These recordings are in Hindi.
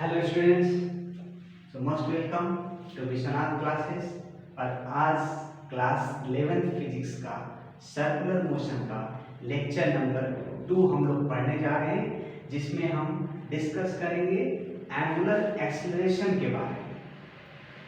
Hello students, so most welcome to Vishwanath classes. और आज क्लास 11th फिजिक्स का सर्कुलर मोशन का लेक्चर नंबर 2 हम लोग पढ़ने जा रहे हैं, जिसमें हम डिस्कस करेंगे एंगुलर एक्सेलरेशन के बारे में।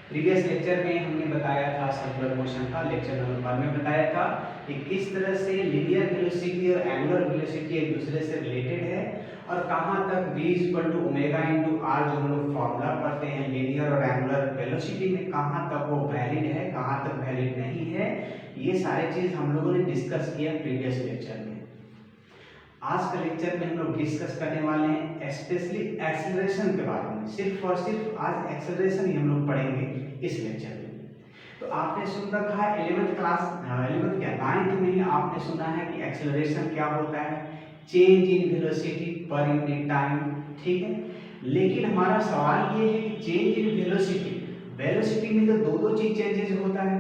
प्रीवियस लेक्चर में हमने बताया था सर्कुलर मोशन का लेक्चर नंबर 1 में बताया था कि किस तरह से लीनियर वेलोसिटी और एंगुलर वेलोसिटी एक दूसरे से रिलेटेड है और कहाँ तक v = ओमेगा × r जो हम लोग फॉर्मूला पढ़ते हैं लीनियर और एंगुलर वेलोसिटी में, कहाँ तक वो वैलिड है, कहाँ तक वैलिड नहीं है। ये सारे चीज हम लोगों ने डिस्कस किया प्रीवियस लेक्चर में। आज का लेक्चर में हम लोग डिस्कस करने वाले हैं स्पेशली एक्सेलरेशन के बारे में। सिर्फ और सिर्फ आज एक्सेलरेशन ही हम लोग पढ़ेंगे इस लेक्चर में। तो आपने सुन रखा है 9th में ही आपने सुना है कि एक्सेलरेशन क्या होता है, change in velocity per unit time, ठीक है। लेकिन हमारा सवाल ये है कि चेंज इन वेलोसिटी में तो दो चीज चेंजेस होता है,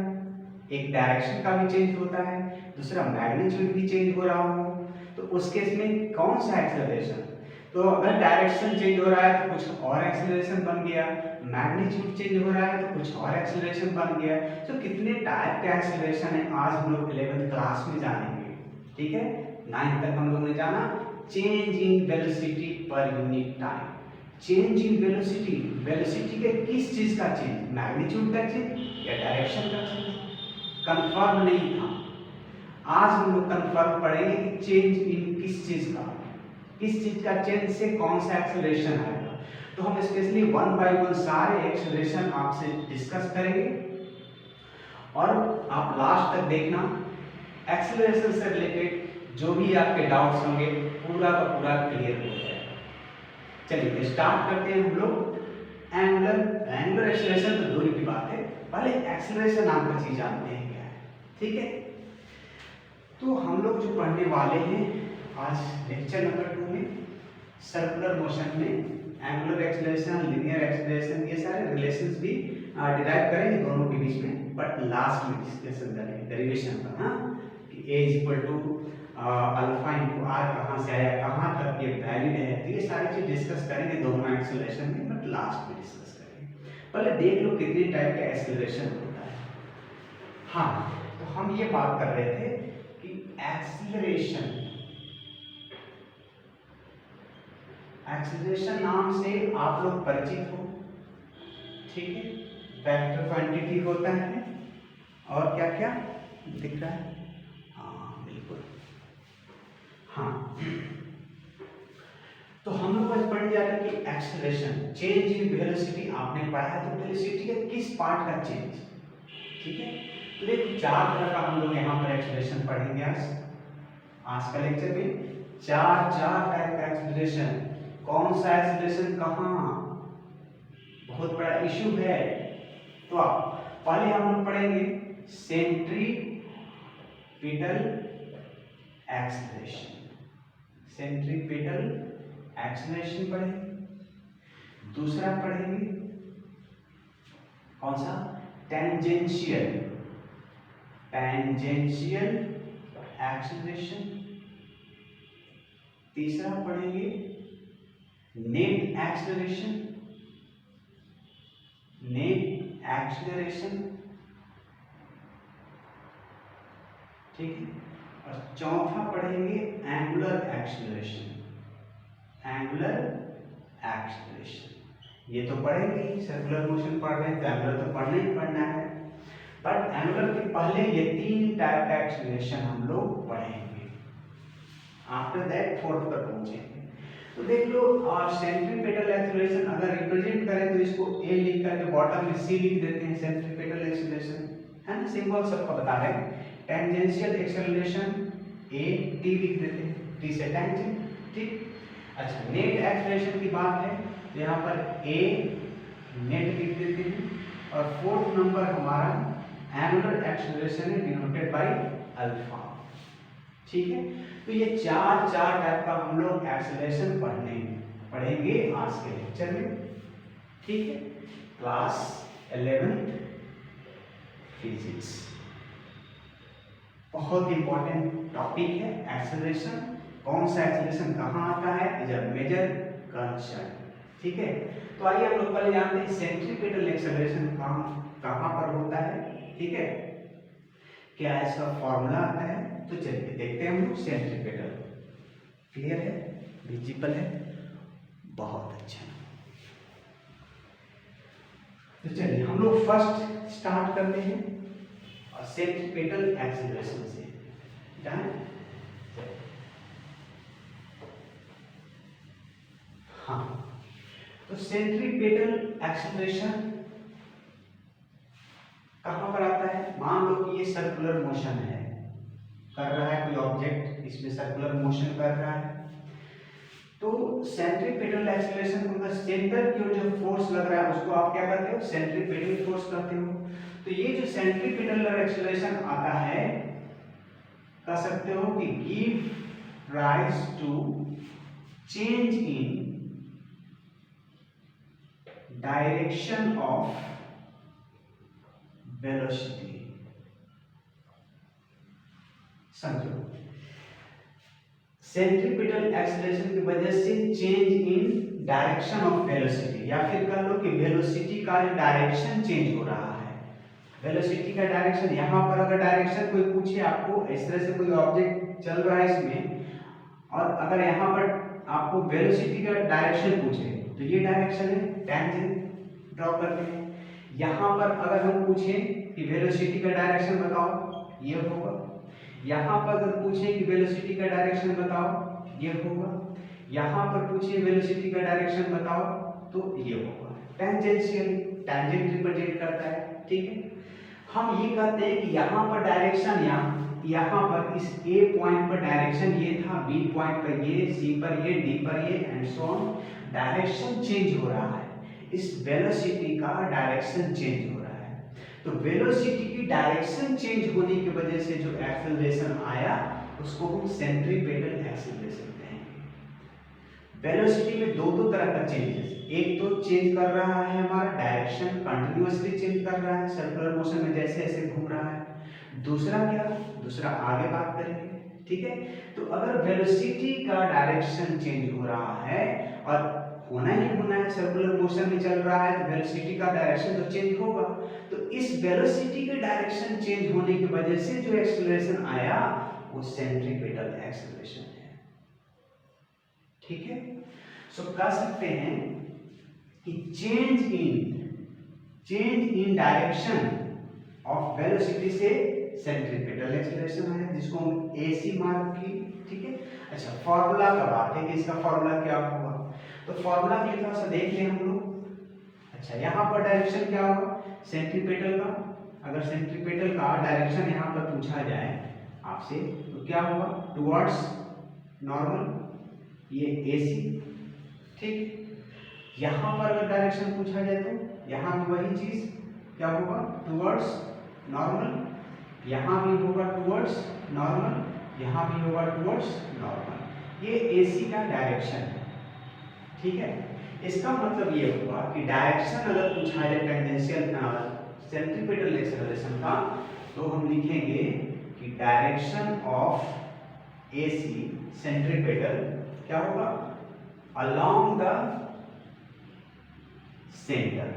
एक डायरेक्शन का भी चेंज होता है, दूसरा मैग्नीट्यूड भी चेंज हो रहा हो। तो उस केस में कौन सा एक्सेलरेशन? तो अगर डायरेक्शन चेंज हो रहा है तो कुछ और एक्सेलरेशन बन गया, मैग्नीट्यूड चेंज हो रहा है तो कुछ और एक्सेलरेशन बन गया। तो कितने टाइप के एक्सेलरेशन है आज हम लोग 11th क्लास में जानेंगे, ठीक है। 9th तक हम लोग ने जाना change in velocity per unit time. Change in velocity के किस चीज का चेंज, मैग्नीट्यूड का चेंज या डायरेक्शन का चेंज? कंफर्म नहीं था। आज हम लोग कंफर्म पढ़ेंगे कि चेंज इन किस चीज का चेंज से कौन सा एक्सेलरेशन आएगा। तो हम स्पेशली 1 by 1 सारे एक्सेलरेशन आपसे डिस्कस करेंगे और आप लास्ट तक देखना। एक्सेलरेशन से रिलेटेड जो भी आपके डाउट्स होंगे पूरा का पूरा क्लियर हो जाएगा। चलिए स्टार्ट करते हैं हम लोग। एंगुलर एक्सेलरेशन तो दूर की बात है, पहले एक्सेलरेशन नाम का चीज जानते हैं क्या है, ठीक है। तो हम लोग जो पढ़ने वाले हैं आज लेक्चर नंबर 2 में सर्कुलर मोशन में एंगुलर एक्सेलरेशन, लीनियर एक्सेलरेशन, ये सारे रिलेशंस भी डिराइव करेंगे दोनों के बीच में, बट लास्ट में डिस्कशन करेंगे डेरिवेशन का। हाँ, कि a = अल्फा × r कहाँ से आया, कहाँ तक ये वैलिड है, तो ये सारी चीज डिस्कस करेंगे दोनों एक्सेलरेशन में, बट लास्ट में डिस्कस करेंगे। पहले देख लो कितने टाइप का एक्सेलरेशन होता है। हाँ, तो हम ये बात कर रहे थे कि एक्सेलरेशन नाम से आप लोग परिचित हो, ठीक है। वेक्टर क्वांटिटी होता है और क्या क्या दिख रहा है, हाँ बिल्कुल, हाँ। तो हम लोग आज पढ़ जाते हैं कि एक्सेलरेशन चेंज इन वेलोसिटी आपने पढ़ा है, तो वेलोसिटी के किस पार्ट का चेंज, ठीक है। तो देखो 4 तरह का हम लोग यहाँ पर एक्सेलरेशन पढ़ेंगे आज का लेक्चर में। चार टाइप का एक्सेलरेशन। कौन सा एक्सेलरेशन कहाँ, बहुत बड़ा इशू है। तो आप पहले हम लोग पढ़ेंगे सेंट्रीपिटल एक्सेलरेशन पढ़ेंगे। दूसरा पढ़ेंगे कौन सा, टेंजेंशियल एक्सेलरेशन। तीसरा पढ़ेंगे नेट एक्सेलरेशन, ठीक है। और चौथा पढ़ेंगे एंगुलर एक्सेलरेशन। ये तो पढ़ेंगे ही, सर्कुलर मोशन पढ़ रहे हैं तो एंगुलर तो पढ़ना ही पढ़ना है, बट एंगुलर के पहले ये 3 टाइप का एक्सेलरेशन हम लोग पढ़ेंगे। आफ्टर दैट 4th पर पहुंचेंगे। तो देख लो सेंट्रीपिटल एक्सेलरेशन अगर रिप्रेजेंट करें तो इसको a लिख करके बॉटम में c लिख देते हैं, सेंट्रीपिटल एक्सेलरेशन है ना, सिंबल सबको बता रहे हैं। टेंजेंशियल एक्सेलरेशन a t लिख देते हैं, t से टेंजेंट, ठीक। अच्छा, नेट एक्सेलरेशन की बात है तो यहाँ पर a नेट लिख देते हैं और 4th नंबर हमारा एंगुलर एक्सेलरेशन है डिनोटेड बाय अल्फा, ठीक है। तो ये चार टाइप का हम लोग एक्सेलरेशन पढ़ेंगे आज के लेक्चर में, ठीक है। क्लास 11th फिजिक्स, बहुत इंपॉर्टेंट टॉपिक है एक्सेलरेशन। कौन सा एक्सेलरेशन कहाँ आता है, इज अ मेजर कंसर्न, ठीक है। तो आइए हम लोग पहले जानते हैं सेंट्रीपिटल एक्सेलरेशन कहाँ पर होता है, ठीक है, क्या इसका फॉर्मूला आता है। तो चलिए देखते हैं हम लोग सेंट्रीपिटल। क्लियर है, विजिबल है, बहुत अच्छा। तो चलिए हम लोग फर्स्ट स्टार्ट करते हैं और सेंट्रीपिटल एक्सेलरेशन से। डन। हाँ, तो सेंट्रीपिटल एक्सेलरेशन कहां पर आता है। मान लो कि ये सर्कुलर मोशन है, कर रहा है कोई ऑब्जेक्ट, इसमें सर्कुलर मोशन कर रहा है, तो सेंट्रीपिटल एक्सेलरेशन मतलब सेंटर की ओर जो फोर्स लग रहा है उसको आप क्या कहते हो, सेंट्रीपिटल फोर्स कहते हो। तो ये जो सेंट्रीपिटल एक्सेलरेशन आता है, कह सकते हो कि give rise to change in direction of velocity. समझो, सेंट्रीपिटल एक्सेलरेशन की वजह से change in direction of velocity, या फिर कह लो कि वेलोसिटी का डायरेक्शन चेंज हो रहा है। वेलोसिटी का डायरेक्शन, यहाँ पर अगर डायरेक्शन कोई पूछे आपको, इस तरह से कोई ऑब्जेक्ट चल रहा है इसमें, और अगर यहाँ पर आपको वेलोसिटी का डायरेक्शन पूछे तो ये डायरेक्शन है, टेंजेंट ड्रॉ करते हैं। यहाँ पर अगर हम पूछें कि वेलोसिटी का डायरेक्शन बताओ, ये होगा। यहाँ पर अगर पूछे कि वेलोसिटी का डायरेक्शन बताओ, ये होगा। यहाँ पर पूछे वेलोसिटी का डायरेक्शन बताओ, तो ये होगा। टेंजेंशियल, टेंजेंट रिप्रेजेंट करता है, ठीक है। हम ये कहते हैं कि यहाँ पर डायरेक्शन, यहाँ पर इस ए पॉइंट पर डायरेक्शन ये था, बी पॉइंट पर ये, सी पर ये, डी पर ये, and so on. Direction change हो रहा है, इस वेलोसिटी का डायरेक्शन चेंज हो रहा है। तो वेलोसिटी की डायरेक्शन चेंज होने की वजह से जो एक्सेलरेशन आया उसको हम सेंट्रीपिटल एक्सेलरेशन कहेंगे। वेलोसिटी में दो तरह का चेंजेस, एक तो चेंज कर रहा है हमारा डायरेक्शन, कंटिन्यूअसली चेंज कर रहा है सर्कुलर मोशन में, जैसे ऐसे घूम रहा है। दूसरा क्या, दूसरा आगे बात करेंगे, ठीक है। तो अगर वेलोसिटी का डायरेक्शन चेंज हो रहा है, और होना ही होना है, सर्कुलर मोशन में चल रहा है, तो वेलोसिटी का डायरेक्शन तो चेंज होगा। तो इस वेलोसिटी के डायरेक्शन चेंज होने की वजह से जो एक्सेलरेशन आया वो सेंट्रीपिटल एक्सेलरेशन है, ठीक है। सो कह सकते हैं कि change in direction of velocity से सेंट्रीपिटल एक्सेलरेशन है, जिसको हम AC मार्क की, ठीक है। अच्छा, फॉर्मूला का बात है कि इसका फॉर्मूला क्या होगा, तो फॉर्मूला के थोड़ा सा देख लें हम लोग। अच्छा, यहाँ पर डायरेक्शन क्या होगा सेंट्रीपिटल का, अगर सेंट्रीपिटल का डायरेक्शन यहाँ पर पूछा जाए आपसे तो क्या होगा, टुवर्ड्स नॉर्मल, ये AC, ठीक। यहाँ पर अगर डायरेक्शन पूछा जाए तो यहाँ भी वही चीज क्या होगा, टुवर्ड्स नॉर्मल, यहाँ भी होगा टुवर्ड्स नॉर्मल, यहाँ भी होगा टुवर्ड्स नॉर्मल। ये AC का डायरेक्शन है, ठीक है। इसका मतलब ये हुआ कि डायरेक्शन अगर पूछा जाए टेंजेंशियल सेंट्रीपिटल एक्सेलरेशन का, तो हम लिखेंगे कि डायरेक्शन ऑफ AC सेंट्रीपिटल क्या होगा, along the center,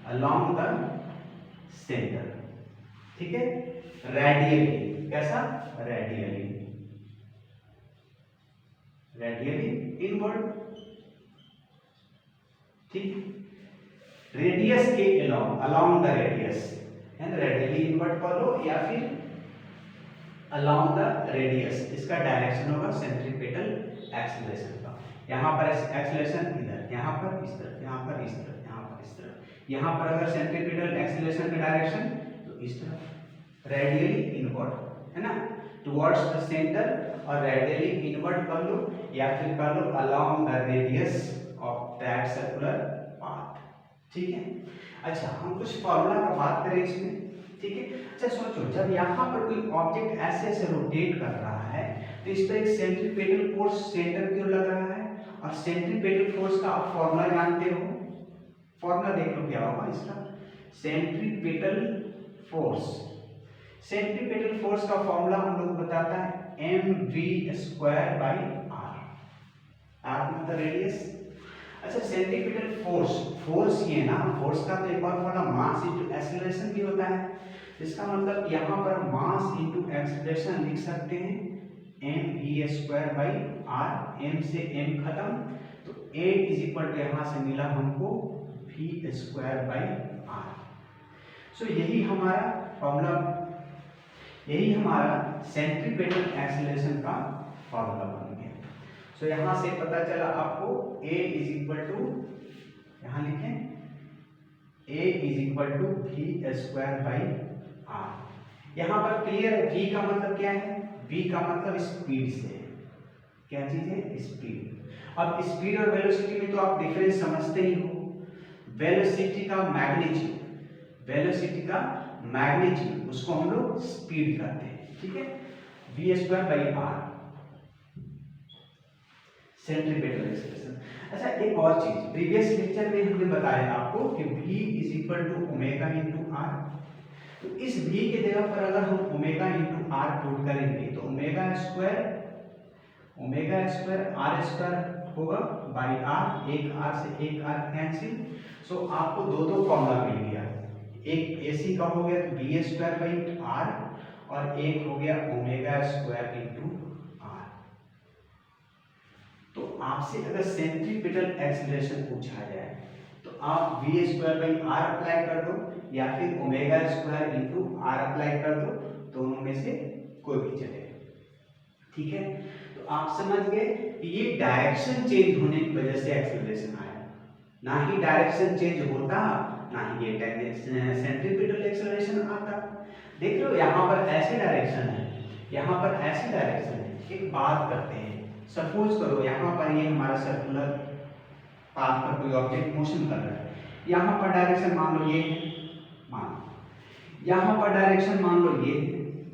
along the center, ठीक है। रेडियली, कैसा, रेडियली, रेडियली इनवर्ड, ठीक। रेडियस के अलोंग, अलोंग द रेडियस है ना, रेडियली इनवर्ट कर लो, या फिर अलोंग द रेडियस, इसका डायरेक्शन होगा सेंट्रीपिटल एक्सेलरेशन का। यहाँ पर एक्सेलरेशन इधर, यहाँ पर इस तरफ, यहाँ पर इस तरफ, यहाँ पर इस तरफ। यहाँ पर अगर सेंट्रीपिटल एक्सेलरेशन का डायरेक्शन तो इस तरफ, रेडियली इनवर्ट है ना, टुवर्ड्स द सेंटर, और रेडियली इनवर्ट कर लो, या फिर कर लो along the radius of that circular path, ठीक है। अच्छा, हम कुछ फॉर्मूला का बात करें इसमें, ठीक है। अच्छा सोचो, जब यहाँ पर कोई ऑब्जेक्ट ऐसे ऐसे रोटेट कर रहा है तो इस पर एक सेंट्रीपिटल फोर्स सेंटर की ओर लग रहा है, और सेंट्रीपिटल फोर्स का आप फॉर्मूला जानते हो, फॉर्मूला देख लो क्या होगा इसका, सेंट्रीपिटल फोर्स, सेंट्रीपिटल फोर्स का फॉर्मूला हम लोग बताता है mv² by r, r मतलब रेडियस। अच्छा, सेंट्रीपिटल फोर्स, फोर्स ये ना, फोर्स का तो एक और फॉर्मूला मास इनटू एक्सीलरेशन भी होता है। इसका मतलब यहाँ पर मास इनटू एक्सीलरेशन लिख सकते हैं mv² r, m से m खत्म, तो a इज इक्वल टू यहाँ से मिला हमको v² r। सो यही हमारा फॉर्मूला, यही हमारा सेंट्रीपिटल एक्सीलरेशन का फॉर्मूला बन गया। सो यहाँ से पता चला आपको a इज इक्वल टू, यहाँ लिखें a is equal to v² r। यहाँ पर क्लियर है, v का मतलब क्या है, v का मतलब स्पीड से है। क्या चीज है, स्पीड। अब स्पीड और वेलोसिटी में तो आप डिफरेंस समझते ही हो। वेलोसिटी का मैग्नीट्यूड, वेलोसिटी का मैग्नीट्यूड उसको हम लोग स्पीड कहते हैं, ठीक है। v² r centripetal acceleration. अच्छा, एक और चीज, प्रीवियस लेक्चर में हमने बताया आपको कि v is equal to omega into r. तो इस v के जगह पर अगर हम ओमेगा इंटू आर पुट करेंगे तो ओमेगा स्क्वायर आर स्क्वायर होगा बाई आर, एक आर से एक आर कैंसिल। सो आपको दो फॉर्मूला मिल गया, एक एसी का हो गया v² आर और एक हो गया ओमेगा स्क्वायर इंटू आर। तो आपसे अगर सेंट्रीपिटल एक्सीलरेशन पूछा जाए तो आप v² आर अप्लाई कर दो या फिर omega square into r apply कर दो, दोनों में से कोई भी चलेगा, ठीक है। तो आप समझ गए कि ये डायरेक्शन चेंज होने की वजह से एक्सीलरेशन आया, ना ही डायरेक्शन चेंज होता ना ही ये सेंट्रीपिटल एक्सीलरेशन आता। देख लो यहाँ पर ऐसे डायरेक्शन है, यहाँ पर ऐसी डायरेक्शन है। एक बात करते हैं, सपोज करो यहाँ पर ये हमारा सर्कुलर पाथ पर कोई ऑब्जेक्ट मोशन कर रहा है, यहाँ पर डायरेक्शन मान लो ये है, मान लो यहाँ पर डायरेक्शन मान लो ये है,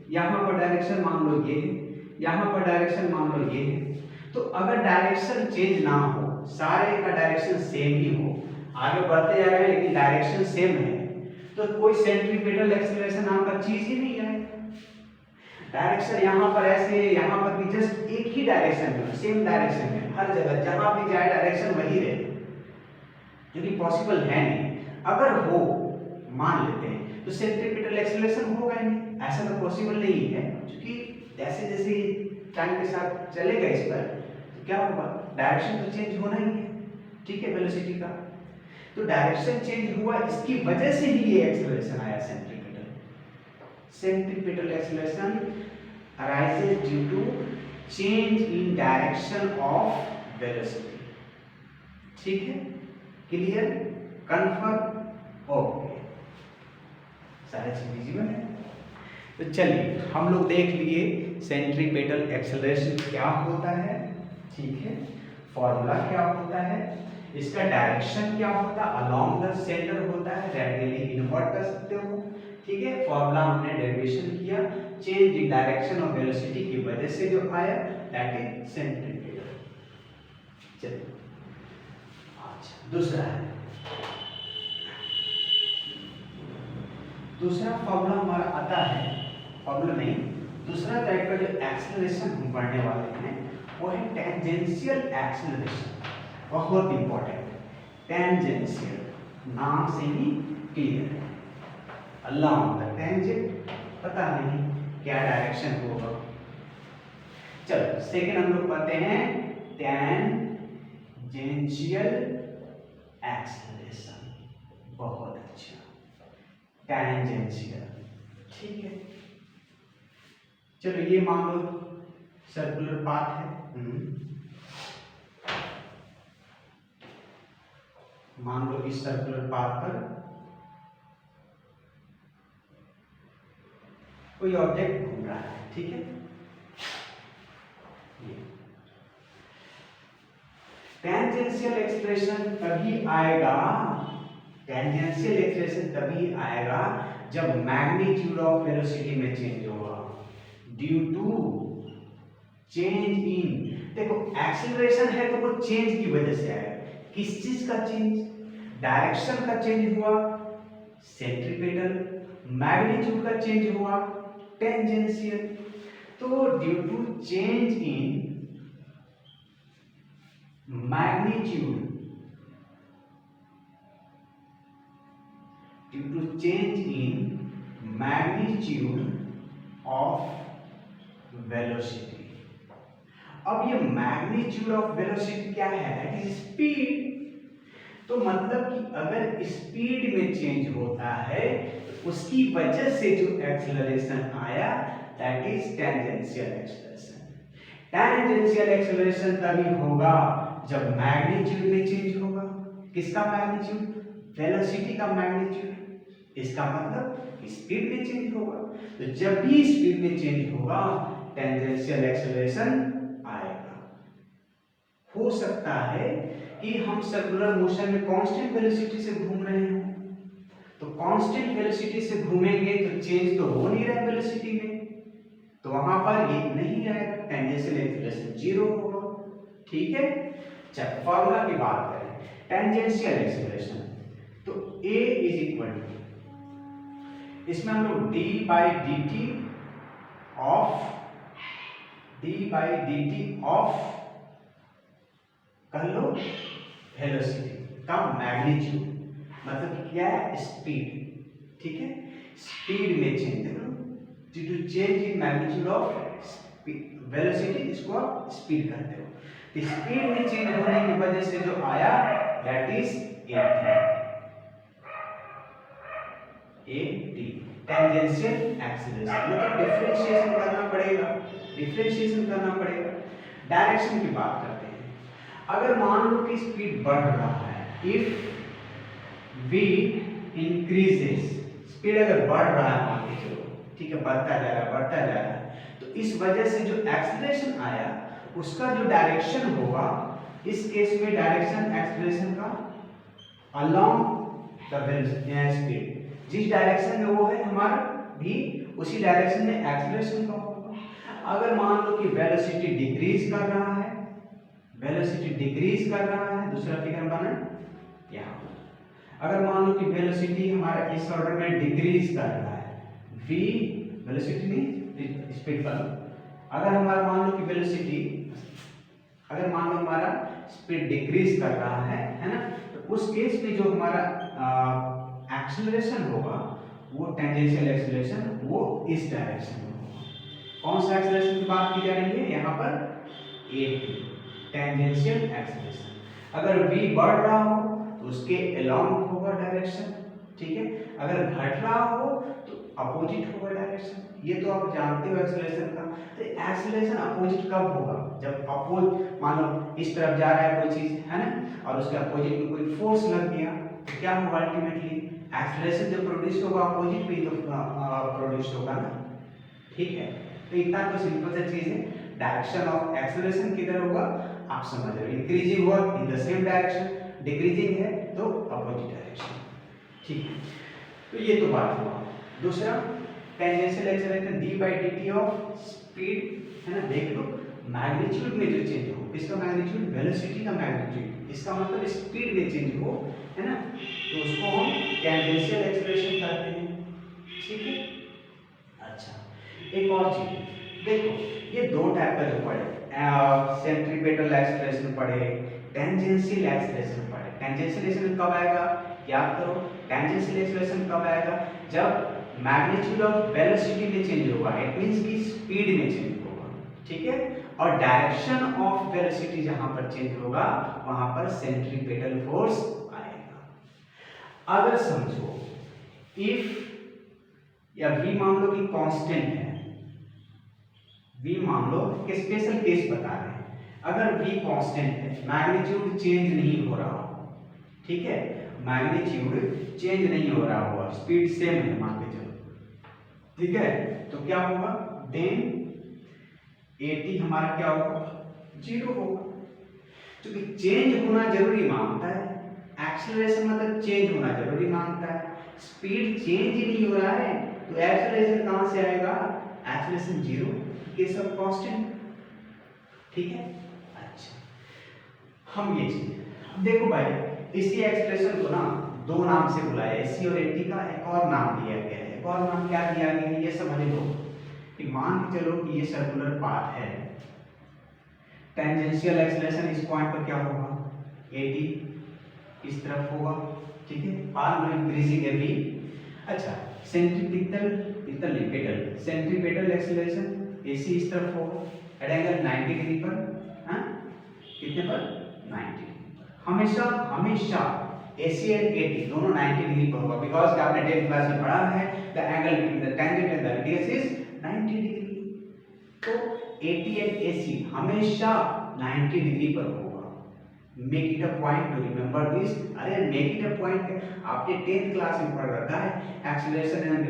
यहाँ पर डायरेक्शन मान लो ये है, यहाँ पर डायरेक्शन मान लो ये है। तो अगर डायरेक्शन चेंज ना हो, सारे का डायरेक्शन सेम ही हो, आगे बढ़ते जा रहे हैं लेकिन डायरेक्शन सेम है, तो कोई सेंट्रीपिटल एक्सीलरेशन नाम का चीज ही नहीं है। डायरेक्शन यहाँ पर ऐसे, यहाँ पर भी जस्ट एक ही डायरेक्शन में, सेम डायरेक्शन में, हर जगह जहां भी जाए डायरेक्शन वही रहे, जो कि पॉसिबल है नहीं। अगर हो, मान लेते हैं, तो सेंट्रीपिटल एक्सीलरेशन होगा ही नहीं, ऐसा तो पॉसिबल नहीं है, क्योंकि जैसे जैसे टाइम के साथ चलेगा इस पर तो क्या होगा, डायरेक्शन तो चेंज होना ही है, ठीक है, वेलोसिटी का। तो डायरेक्शन चेंज हुआ, इसकी वजह से ही ये एक्सीलरेशन आया centripetal. Centripetal acceleration arises due to change in direction of velocity, ठीक है, क्लियर, कंफर्म, ओके, सारे चीज विजिबल है। तो चलिए हम लोग देख लिए सेंट्रीपिटल एक्सीलरेशन क्या होता है, ठीक है, फॉर्मूला क्या होता है, इसका डायरेक्शन क्या होता है, अलोंग द सेंटर होता है, रेडियली इनवर्ट कर सकते हो, ठीक है। फॉर्मूला हमने डेरिवेशन किया, change in direction of velocity की वजह से जो आया दैट इज सेंट्रीपिटल। चलिए अच्छा, दूसरा है, दूसरा फॉर्मूला हमारा आता है, फॉर्मूला नहीं, दूसरा टाइप का जो एक्सीलरेशन हम पढ़ने वाले हैं वो है टेंजेंशियल एक्सीलरेशन। बहुत इंपॉर्टेंट, टेंजेंशियल, नाम से ही क्लियर है, अल्लाह होता टेंजेंट, पता नहीं क्या डायरेक्शन होगा। चलो सेकेंड हम लोग पढ़ते हैं टेंजेंशियल एक्सीलरेशन, बहुत अच्छा, टेंजेंशियल, ठीक है। चलो ये मान लो सर्कुलर पाथ है, मान लो इस सर्कुलर पाथ पर कोई ऑब्जेक्ट घूम रहा है, ठीक है। टेंजेंशियल एक्सीलरेशन तभी आएगा, टेंजेंशियल एक्सीलरेशन तभी आएगा जब मैग्नीट्यूड ऑफ वेलोसिटी में चेंज होगा, ड्यू टू चेंज इन, देखो एक्सीलरेशन है तो वो चेंज की वजह से आएगा। किस चीज का चेंज, डायरेक्शन का चेंज हुआ सेंट्रीपिटल, मैग्नीट्यूड का चेंज हुआ टेंजेंशियल। तो due to change in magnitude due to change in magnitude of velocity. अब ये मैग्नीट्यूड ऑफ वेलोसिटी क्या है? That is speed. तो मतलब कि अगर स्पीड में चेंज होता है तो उसकी वजह से जो एक्सेलरेशन आया that is tangential acceleration. Tangential acceleration तभी होगा जब मैग्नीट्यूड में चेंज होगा। किसका मैग्नीट्यूड? वेलोसिटी का मैग्नीट्यूड। इसका मतलब स्पीड में चेंज होगा। तो जब भी स्पीड में चेंज होगा टेंजेंशियल एक्सेलरेशन आएगा। हो सकता है कि हम सर्कुलर मोशन में कांस्टेंट वेलोसिटी से घूम रहे हैं, तो कांस्टेंट वेलोसिटी से घूमेंगे तो चेंज तो हो नहीं रहा वेलोसिटी में, तो वहां पर ये नहीं आएगा, टेंजेंशियल एक्सेलरेशन जीरो होगा। ठीक है। चल फॉर्मूला की बात करें टेंजेंशियल एक्सेलरेशन, तो A इज इक्वल टू, इसमें हम लोग d बाई dt ऑफ कह लो वेलोसिटी का मैग्नीट्यूड, मतलब कि क्या है? स्पीड। ठीक है। स्पीड में change due to change in magnitude of velocity, इसको आप स्पीड कहते हो। तो स्पीड में चेंज होने की वजह से जो आया that is AT, tangential acceleration. मतलब डिफरेंशिएशन करना पड़ेगा। डायरेक्शन की बात करते हैं। अगर मान लो कि स्पीड बढ़ रहा है, इफ v इंक्रीजेस, स्पीड अगर बढ़ रहा है मान के चलो, ठीक है, बढ़ता जा रहा है, तो इस वजह से जो एक्सेलरेशन आया उसका जो डायरेक्शन होगा, इस केस में डायरेक्शन एक्सेलरेशन का अलोंग द स्पीड, जिस डायरेक्शन में वो है हमारा भी उसी डायरेक्शन में एक्सेलरेशन का होगा। अगर मान लो कि वेलोसिटी डिक्रीज कर रहा है, दूसरा फिगर बना यहाँ। अगर मान लो कि वेलोसिटी हमारा इस ऑर्डर में डिक्रीज कर रहा है, v वेलोसिटी नहीं स्पीड पर, अगर हमारा मान लो कि वेलोसिटी, अगर मान लो हमारा स्पीड डिक्रीज कर रहा है ना, तो उस केस में जो हमारा एक्सेलरेशन होगा वो टेंजेंशियल एक्सेलरेशन वो इस डायरेक्शन में होगा। कौन सा एक्सेलरेशन की बात की जा रही है यहाँ पर? AT, tangential acceleration. अगर v बढ़ रहा हो तो उसके अलोंग होगा डायरेक्शन, ठीक है। अगर घट रहा हो तो अपोजिट होगा डायरेक्शन। ये तो आप जानते हो एक्सेलरेशन का। तो एक्सेलरेशन अपोजिट कब होगा? जब अपोजिट, मान लो इस तरफ जा रहा है कोई चीज है ना, और उसके अपोजिट में कोई फोर्स लग गया, तो क्या होगा? अल्टीमेटली एक्सेलरेशन जो प्रोड्यूस होगा अपोजिट में तो प्रोड्यूस होगा ना। ठीक है। तो इतना तो सिंपल सा चीज है। डायरेक्शन ऑफ एक्सेलरेशन किधर होगा आप समझ रहे हो। इंक्रीजिंग हुआ in the same direction, decreasing है तो अपोजिट डायरेक्शन। ठीक है। तो ये तो बात हुआ। दूसरा tangential acceleration d by dt of speed, है ना। देख लो मैग्नीट्यूड में जो चेंज हो, किसका मैग्नीट्यूड? वेलोसिटी का मैग्नीट्यूड। इसका मतलब स्पीड में चेंज हो, है ना, तो उसको हम टेंजेंशियल एक्सेलरेशन कहते हैं। ठीक है। अच्छा एक और चीज देखो, ये दो टाइप का जो पढ़े, सेंट्रीपेटल एक्सेलरेशन पढ़े, टेंजेंशियल एक्सेलरेशन पढ़े। टेंजेंशियल एक्सेलरेशन कब आएगा? याद करो, टेंजेंशियल एक्सेलरेशन कब आएगा? जब मैग्नीट्यूड ऑफ वेलोसिटी में चेंज होगा, इट मींस कि स्पीड में चेंज होगा, ठीक है। और डायरेक्शन ऑफ वेलोसिटी जहां पर चेंज होगा वहां पर सेंट्रीपेटल फोर्स आएगा। अगर समझो इफ या v मान लो कि कांस्टेंट है, v मान लो कि स्पेशल केस बता रहे हैं, अगर v कांस्टेंट है, मैग्नीट्यूड चेंज नहीं हो रहा, ठीक है, मैग्नीट्यूड चेंज नहीं हो रहा हुआ, स्पीड सेम है मान के चलो, ठीक है, तो क्या होगा? देन AT हमारा क्या होगा? जीरो होगा, क्योंकि चेंज होना जरूरी मांगता है। एक्सेलरेशन मतलब चेंज होना जरूरी मांगता है। स्पीड चेंज ही नहीं हो रहा है तो एक्सेलरेशन कहां से आएगा? Acceleration zero, case of constant, ठीक है। अच्छा हम ये चीज देखो भाई, इसी एक्सप्रेशन को ना दो नाम से बुलाया, AC और AT का एक और नाम दिया गया है। एक और नाम क्या दिया गया है ये समझ लो कि मान के चलो कि ये सर्कुलर पाथ है, टेंजेंशियल एक्सेलरेशन इस पॉइंट पर क्या होगा? AT इस तरफ होगा, ठीक है। पाथ में इंक्रीजिंग है v, अच्छा, सेंट्रीपिटल पिटल नहीं पेडल, सेंट्रीपेटल एक्सेलरेशन एसी इस तरफ होगा एट एंगल 90 डिग्री पर, हाँ कितने पर 90 डिग्री पर। हमेशा हमेशा एसी एंड एटी दोनों 90 डिग्री पर होगा, बिकॉज आपने 10th क्लास में पढ़ा है the angle between the tangent and the radius is 90 degree. तो एटी एंड एसी हमेशा 90 डिग्री पर होगा। Make it a point two remember this. अरे मेक इट अ पॉइंट, आपने 10th क्लास में पढ़ रखा है acceleration and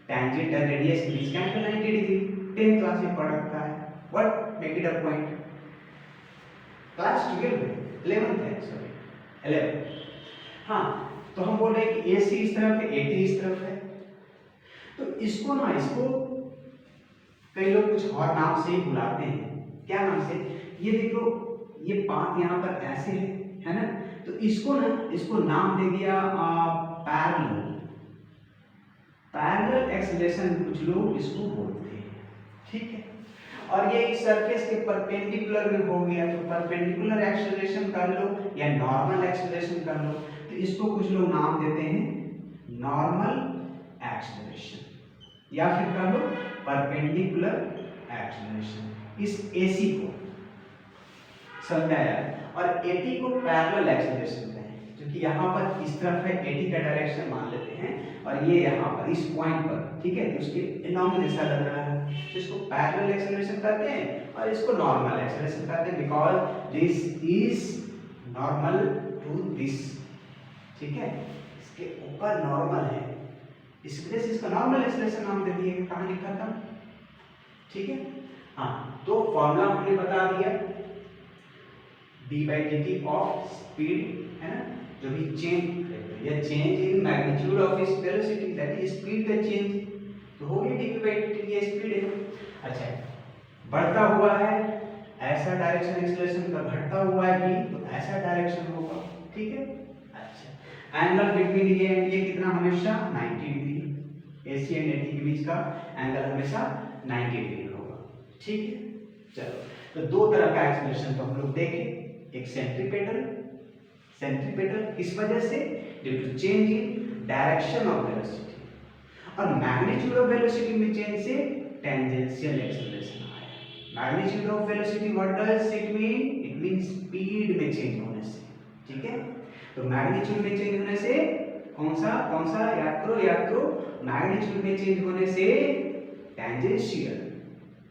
tangent and radius के बीच का एंगल 90 डिग्री, 10th क्लास में पढ़ रखा है। What make it a point, class 12 में 11th है, सॉरी 11। हाँ, तो हम बोल रहे हैं कि AC इस तरफ है, AT इस तरफ है। तो इसको ना, इसको कई लोग कुछ और नाम से ही बुलाते हैं। क्या नाम से? ये देखो, ये बात यहाँ पर ऐसे है ना? तो इसको ना, इसको नाम दे दिया पैरेलल। पैरेलल एक्सेलरेशन कुछ लोग इसको बोलते हैं, ठीक है। और ये इस सरफेस के परपेंडिकुलर में हो गया, तो परपेंडिकुलर एक्सेलरेशन कर लो या नॉर्मल एक्सेलरेशन कर लो, तो इसको कुछ लोग नाम देते हैं नॉर्मल एक्सेलरेशन या फिर कर लो परपेंडिकुलर एक्सेलरेशन। इस AC को समझाया, और AT को पैरेलल एक्सेलरेशन कहें, क्योंकि यहाँ पर इस तरफ है AT का डायरेक्शन मान लेते हैं, और ये यहाँ पर इस पॉइंट पर, ठीक है, तो उसके एलॉन्ग जैसा लग रहा है, तो इसको पैरेलल एक्सेलरेशन कहते हैं और इसको नॉर्मल एक्सेलरेशन कहते हैं, because this is normal to this, ठीक है, इसके ऊपर नॉर्मल है, इस वजह से इसका नॉर्मल एक्सेलरेशन नाम दे दिए, कहानी खत्म, ठीक है। हाँ, तो फॉर्मूला हमने बता दिया, d/dt ऑफ स्पीड, है ना, जो भी चेंज या चेंज इन मैग्नीट्यूड ऑफ इस वेलोसिटी, दैट इज स्पीड का चेंज, तो हो गया dv/dt, ये स्पीड है। अच्छा, बढ़ता हुआ है ऐसा डायरेक्शन एक्सेलरेशन का, घटता हुआ है भी तो ऐसा डायरेक्शन होगा, ठीक है। अच्छा, एंगल बिटवीन ये एंड ये कितना, हमेशा 90 डिग्री, AC एंड AT के बीच का एंगल हमेशा 90 डिग्री होगा, ठीक है। चलो, तो दो तरह का एक्सेलरेशन तो हम लोग देखे, एक सेंट्रीपेटल, सेंट्रीपेटल किस वजह से, due to change in direction of velocity, और मैग्नीट्यूड ऑफ वेलोसिटी में चेंज से टेंजेंशियल एक्सेलरेशन आया। Magnitude of velocity what does it mean, it means speed में चेंज होने से, ठीक है। तो मैग्नीट्यूड में चेंज होने से कौन सा याद करो, मैग्नीट्यूड में चेंज होने से टेंजेंशियल,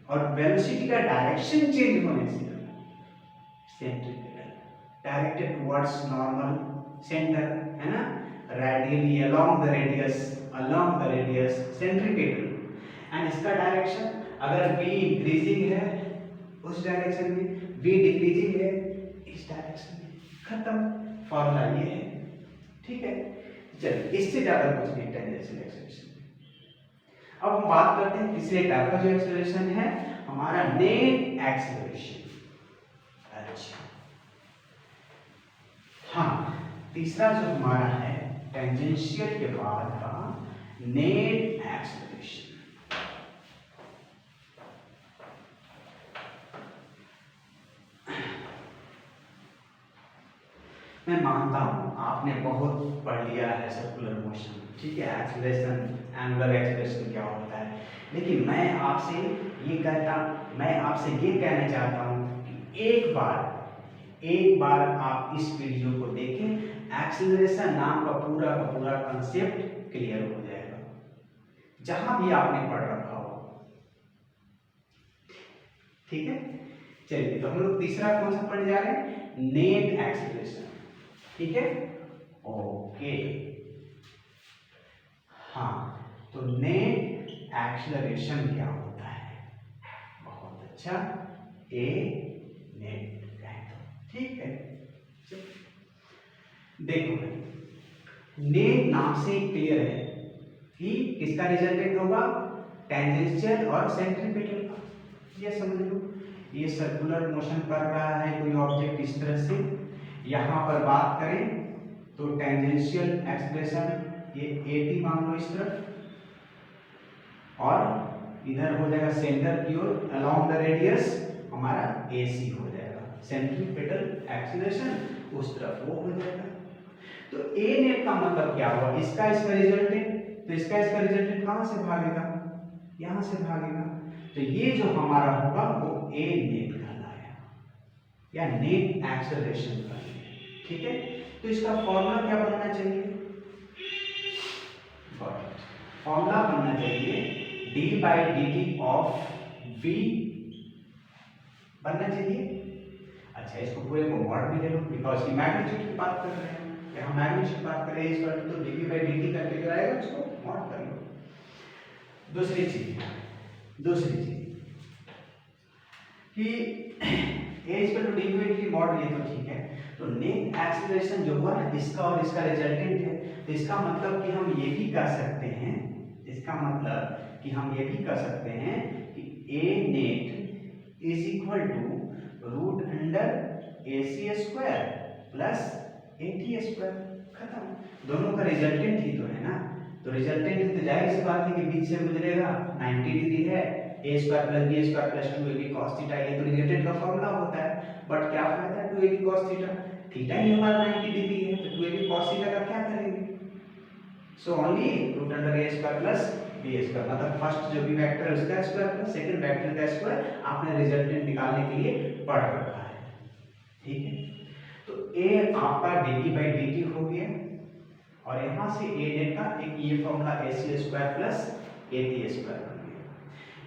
और वेलोसिटी का डायरेक्शन चेंज होने से centripetal, directed towards normal centre, है ना, radially along the radius centripetal, and इसका डायरेक्शन अगर v इंक्रीजिंग है उस डायरेक्शन में, v डिक्रीजिंग है इस डायरेक्शन में, खत्म, फॉर्मूला ये है, ठीक है। चलिए, इससे ज्यादा कुछ नहीं टेंजेंशियल एक्सेलरेशन। अब हम बात करते हैं तीसरे टाइप का, जो एक्सेलरेशन है हमारा नेट एक्सेलरेशन। अच्छा, हाँ, तीसरा जो हमारा है टेंजेंशियल के बाद का नेट एक्सेलरेशन। मैं मानता हूं आपने बहुत पढ़ लिया है सर्कुलर मोशन, ठीक है, एक्सेलरेशन, एंगुलर एक्सेलरेशन क्या होता है, लेकिन मैं आपसे ये कहना चाहता हूं कि एक बार आप इस वीडियो को देखें, एक्सेलरेशन नाम का पूरा कंसेप्ट क्लियर हो जाएगा, जहां भी आपने पढ़ रखा हो, ठीक है। चलिए, तो हम लोग तीसरा कौन सा पढ़ने जा रहे हैं, नेट एक्सेलरेशन, ठीक है, ओके। हाँ, तो नेट एक्सेलरेशन क्या होता है, बहुत अच्छा, नेट, ठीक है। देखो, नेट नाम से क्लियर है कि किसका रिजल्टेंट होगा, टेंजेंशियल और सेंट्रीपेटल का, ये समझ लो। ये सर्कुलर मोशन कर रहा है कोई ऑब्जेक्ट इस तरह से, यहाँ पर बात करें तो टेंजेंशियल एक्सेलरेशन ये AT मान लो इस तरफ, और इधर हो जाएगा सेंटर की ओर अलोंग द रेडियस हमारा AC हो जाएगा, सेंट्रीपेटल एक्सेलरेशन उस तरफ वो हो जाएगा। तो ए नेट का मतलब क्या हुआ, इसका रिजल्टेंट, तो इसका रिजल्टेंट कहां से भागेगा, यहां से भागेगा, तो ये जो हमारा होगा वो ए नेट कहलाया या नेट एक्सेलरेशन का। ठीक है, तो इसका फॉर्मूला क्या बनना चाहिए, फॉर्मूला बनना चाहिए d/dt ऑफ v बनना चाहिए। अच्छा, इसको पूरे को मॉड में ले लो, बिकॉज ये मैग्नीट्यूड की बात कर रहे हैं, हम मैग्नीट्यूड की बात कर रहे हैं, इस पर तो dv/dt करके जो आएगा उसको मॉड कर लो। दूसरी चीज कि a is to dv/dt mod, ये तो ठीक है, तो नेट एक्सेलरेशन जो हुआ ना, इसका और इसका रिजल्टेंट है, तो इसका मतलब कि हम ये भी कह सकते हैं, इसका मतलब कि हम ये भी कह सकते हैं कि a net is equal to root under ac square plus at square, खत्म। दोनों का रिजल्टेंट ही तो है ना, तो रिजल्टेंट तो जाहिर सी बात है कि बीच से गुजरेगा, 90 डिग्री है, a square plus b square plus 2ab cos theta, ये तो रिजल्टेंट का फॉर्मूला होता है। बट क्या फायदा है 2ab cos थीटा, थीटा ही हमारा 90 डिग्री है, तो 2ab cos थीटा का क्या करेंगे, so only root under a square plus b square, मतलब फर्स्ट जो भी वेक्टर है उसका स्क्वायर प्लस सेकंड वेक्टर का स्क्वायर आपने रिजल्टेंट निकालने के लिए पढ़ रखा है। ठीक है, तो a आपका dt/dt हो गया, और यहां से a नेट का एक ये formula ac square plus at square बन गया।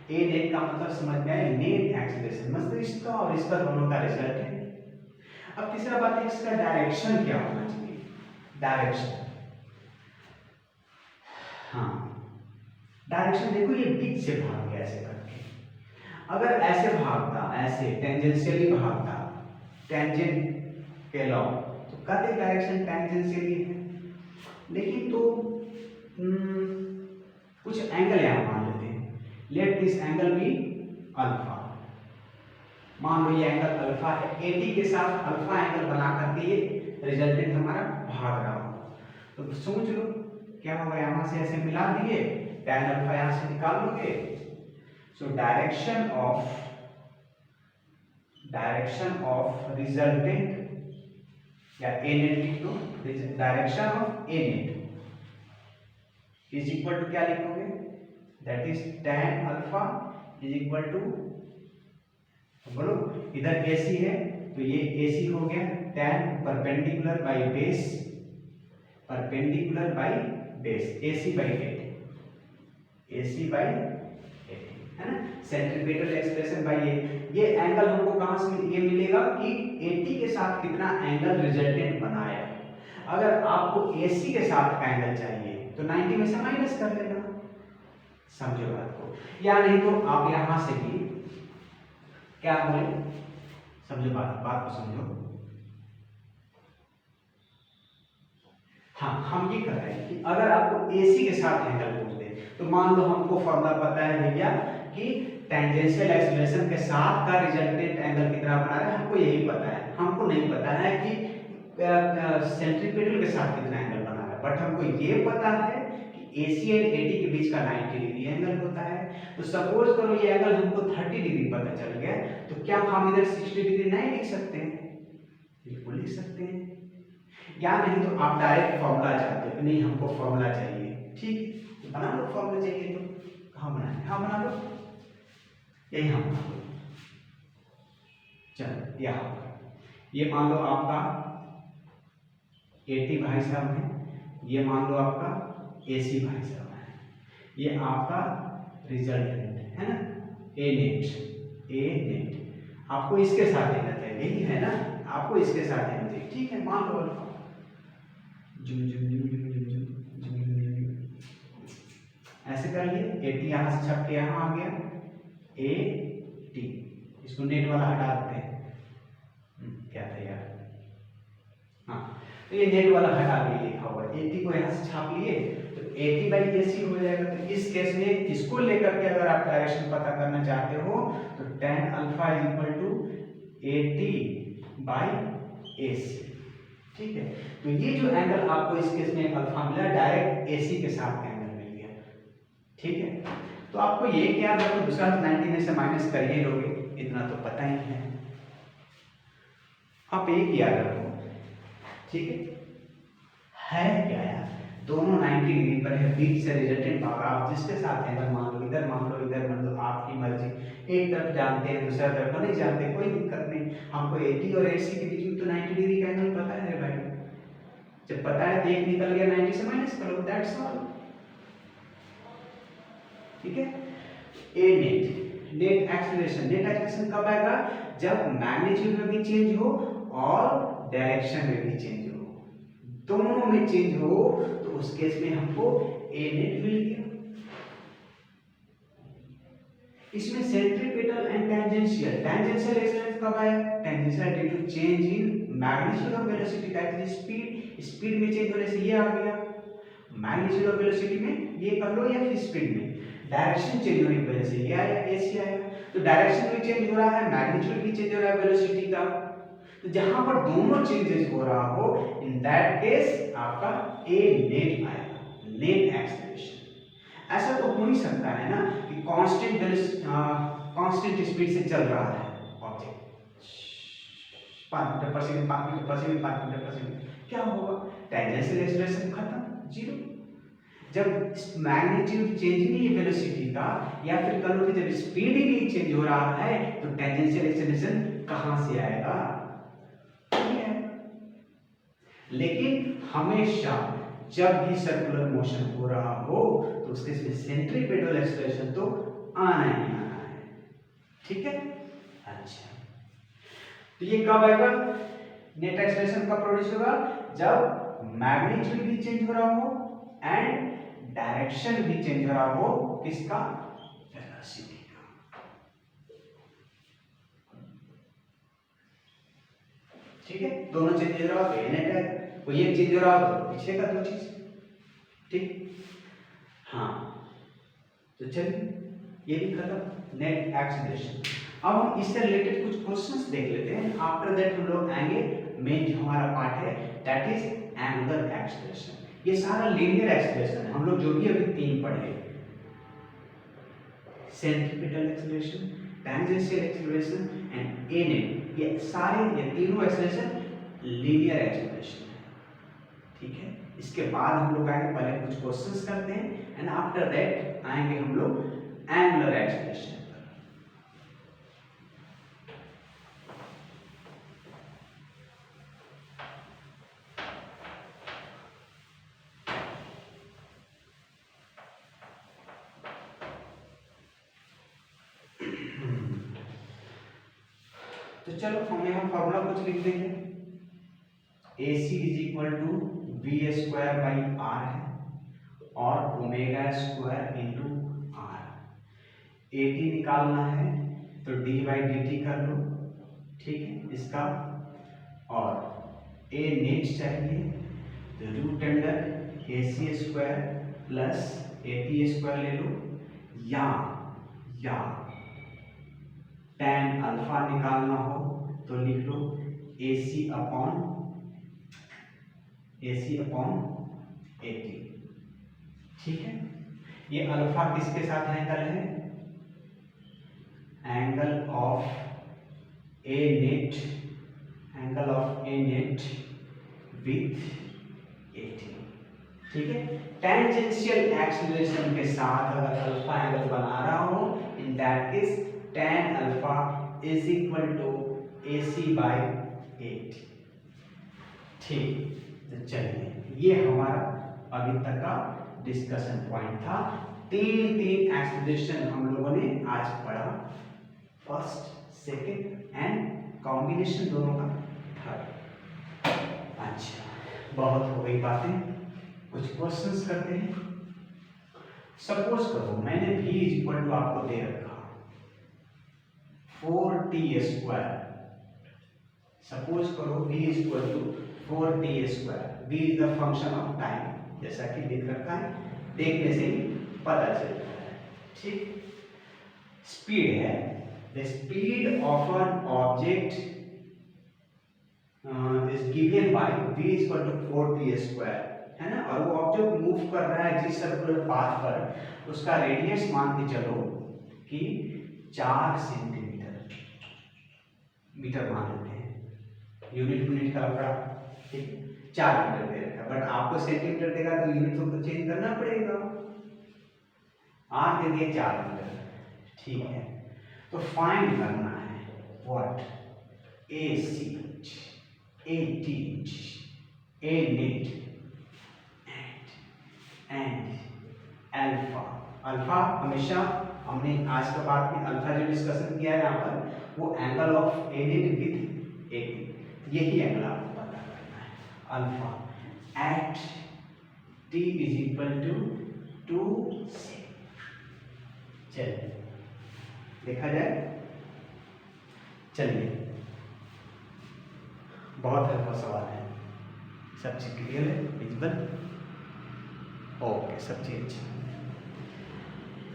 a नेट का मतलब समझ में आया, नेट एक्सेलरेशन, मतलब इसका और इसका दोनों का रिजल्ट है। अब तीसरा बात है इसका डायरेक्शन क्या होना चाहिए, डायरेक्शन, हाँ डायरेक्शन देखो ये बीच से भाग गया ऐसे करके, अगर ऐसे भागता, ऐसे टेंजेंशियली भागता, टेंजेंट के लॉ, तो कहते डायरेक्शन टेंजेंशियली है, लेकिन तो कुछ एंगल यहां मान लेते हैं, let this angle be alpha, मान लो ये एंगल अल्फा है, एटी के साथ अल्फा एंगल बना करके ये रिजल्टेंट हमारा भाग रहा हो, तो सोच लो क्या होगा, यहां से ऐसे मिला दिए, tan अल्फा यहां से निकाल लोगे, सो डायरेक्शन ऑफ रिजल्टेंट या a नेट लिख दो, direction of a net is equal to क्या लिखोगे, that is tan alpha is equal to, बोलो इधर AC है तो ये AC हो गया, tan perpendicular by base, perpendicular by base, AC by 80 है ना, सेंट्रीपिटल एक्सप्रेशन बाय ये एंगल हमको कहां से ये मिलेगा कि 80 के साथ कितना एंगल रिजल्टेंट बनाया। अगर आपको AC के साथ का एंगल चाहिए तो 90 में से माइनस कर लेना, समझो बात को, या नहीं तो आप यहां से भी क्या बोले, समझो बात को समझो, हाँ हम ये कर रहे हैं कि अगर आपको AC के साथ एंगल पूछ दे तो मान लो हमको फॉर्मूला पता है भैया कि टेंजेंशियल एक्सेलरेशन के साथ का रिजल्टेंट एंगल कितना बना रहा है, हमको यही पता है, हमको नहीं पता है कि सेंट्रीपिटल के साथ कितना एंगल बना रहा है, बट हमको ये पता है कि AC एंड AD के बीच का 90 डिग्री एंगल होता है। तो सपोज करो ये एंगल हमको 30 डिग्री पता चल गया, तो क्या हम इधर 60 डिग्री नहीं लिख सकते हैं, बिल्कुल लिख सकते हैं, या नहीं तो आप डायरेक्ट फॉर्मूला चाहते हो, नहीं हमको फॉर्मूला चाहिए, ठीक तो बना लो, फॉर्मूला चाहिए तो कहाँ बनाए, हाँ बना लो, यही हम बना लो, चलो यहाँ ये मान लो आपका 80 भाई साहब है, ये मान लो आपका AC भाई साहब है, ये आपका रिजल्टेंट है ना, A नेट आपको इसके साथ देना चाहिए, यही है ना, आपको इसके साथ देना चाहिए, ठीक है, मान लो अल्फा ऐसे कर लिए, 80 यहां से छप के यहां आ गया, AT, इसको नेट वाला हटा देते हैं, क्या था यार, हाँ तो ये नेट वाला हटा के लिखा हुआ 80 को यहां से छाप लिए तो 80/AC हो जाएगा। तो इस केस में इसको लेकर के अगर आप डायरेक्शन पता करना चाहते हो तो tan alpha is equal to 80/AC, ठीक है। तो ये जो एंगल आपको इस केस में अल्फा मिला डायरेक्ट AC के साथ एंगल मिल गया, ठीक है। तो आपको ये क्या तो दूसरा 90 में से माइनस कर ही लोगे, इतना तो पता ही है, आप एक याद रखो, ठीक है। है क्या यार, दोनों 90 डिग्री पर है, बीच से रिजल्टेंट भाग आप जिसके साथ है, अगर मान लो इधर मान लो इधर मान लो, आपकी मर्जी, एक तरफ जानते हैं दूसरा तरफ नहीं जानते, कोई दिक्कत नहीं, हमको 80 और 80 के बीच में तो 90 डिग्री का एंगल पता है भाई, जब पता है तो एक निकल गया 90 से माइनस करो, दैट्स ऑल। ठीक है। ए नेट एक्सेलरेशन कब आएगा, जब मैग्नीट्यूड में भी चेंज हो और डायरेक्शन में भी चेंज हो, दोनों में चेंज हो, तो उस केस में हमको ए नेट मिल गया। इसमें सेंट्रीपिटल एंड टेंजेंशियल एक्सेलरेशन कब आया, tangential due to change in magnitude of velocity, that is speed में चेंज होने से ये आ गया, मैग्नीट्यूड ऑफ वेलोसिटी में ये कर लो या फिर स्पीड में डायरेक्शन चेंज होने की वजह से ये आया, एसी आया। तो डायरेक्शन भी चेंज हो रहा है, मैग्नीट्यूड भी चेंज हो रहा है वेलोसिटी का, तो जहां पर दोनों चेंजेस हो रहा हो, इन दैट केस आपका ए नेट आएगा, नेट एक्सेलरेशन। ऐसा तो हो नहीं सकता है ना कि कांस्टेंट स्पीड से चल रहा है ऑब्जेक्ट 5 मीटर पर सेकंड 5 मीटर पर सेकंड 5 मीटर पर सेकंड, क्या होगा, टेंजेंशियल एक्सेलरेशन खत्म, जीरो। जब मैग्नीट्यूड चेंज ही नहीं है वेलोसिटी का, या फिर कह लो कि जब स्पीड ही नहीं चेंज हो रहा है, तो टेंजेंशियल एक्सेलरेशन कहां से आएगा, लेकिन हमेशा जब भी सर्कुलर मोशन हो रहा हो तो उसके सेंट्रीपिटल एक्सेलरेशन तो आना ही आना है। ठीक है। अच्छा, तो ये कब आएगा, नेट एक्सेलरेशन कब प्रोड्यूस होगा, जब मैग्नीट्यूड भी चेंज हो रहा हो एंड डायरेक्शन भी चेंज हो रहा हो, किसका, वेलोसिटी का। ठीक है, दोनों चेंज हो रहा हो तो नेट है, कोई एक चीज हो रहा हो तो पीछे का दो चीज। ठीक, हाँ, तो चलिए ये भी खत्म, नेट एक्सेलरेशन। अब हम इससे रिलेटेड कुछ क्वेश्चंस देख लेते हैं, आफ्टर दैट हम लोग आएंगे मेन जो हमारा पार्ट है, दैट इज एंगुलर एक्सेलरेशन। ये सारा लीनियर एक्सेलरेशन है, हम लोग जो भी अभी 3 पढ़े, centripetal acceleration, tangential acceleration and A net, ये सारे ये तीनों एक्सेलरेशन लीनियर एक्सेलरेशन है। ठीक है, इसके बाद हम लोग आएंगे, पहले कुछ क्वेश्चंस करते हैं एंड आफ्टर दैट आएंगे हम लोग एंगुलर एक्सेलरेशन पर। तो चलो हम यहाँ फॉर्मूला कुछ लिख देंगे, AC is equal to v square by r है और omega square into r. AT निकालना है तो d बाई dt कर लो, ठीक है इसका, और A नेट चाहिए तो root under AC square plus AT square ले लो, या tan अल्फा निकालना हो तो लिख लो AC अपॉन AT। ठीक है, ये अल्फा किसके साथ एंगल है, angle of a net with AT। ठीक है, टेंजेंशियल एक्सेलरेशन के साथ अगर अल्फा एंगल बना रहा हो, in that case tan alpha is equal to AC by AT। ठीक, तो चलिए ये हमारा अभी तक का डिस्कशन पॉइंट था। तीन एक्सेलरेशन हम लोगों ने आज पढ़ा, फर्स्ट, सेकंड एंड कॉम्बिनेशन दोनों का थर्ड। अच्छा, बहुत हो गई बातें, कुछ क्वेश्चंस करते हैं। सपोज करो मैंने v इक्वल टू आपको दे रखा 4t स्क्वायर, सपोज करो v equal to 4t square, v is the function of time, जैसा कि लिख रखा है, देखने से ही पता चलता है। ठीक, स्पीड है, the speed of an object is given by v equal to 4t square, है ना, और वो ऑब्जेक्ट मूव कर रहा है जिस सर्कुलर पाथ पर, उसका रेडियस मान के चलो कि 4 सेंटीमीटर मीटर मान लेते हैं, यूनिट का लफड़ा, ठीक, 4 मीटर दे रखा है, बट आपको सेंटीमीटर देगा तो यूनिट तो चेंज करना पड़ेगा। आर दे दिए 4 मीटर, ठीक है। तो फाइंड करना है what AC, AT, ANET and alpha. Alpha हमेशा हमने आज का पार्ट में अल्फा जो डिस्कशन किया है यहाँ पर वो angle of ANET with AT, यही एंगल आपको पता करना है। Alpha at T is equal to 2 से। चलिए देखा जाए, चलिए बहुत हल्का सवाल है, सब चीज क्लियर है, विजिबल, ओके सब चीज अच्छा।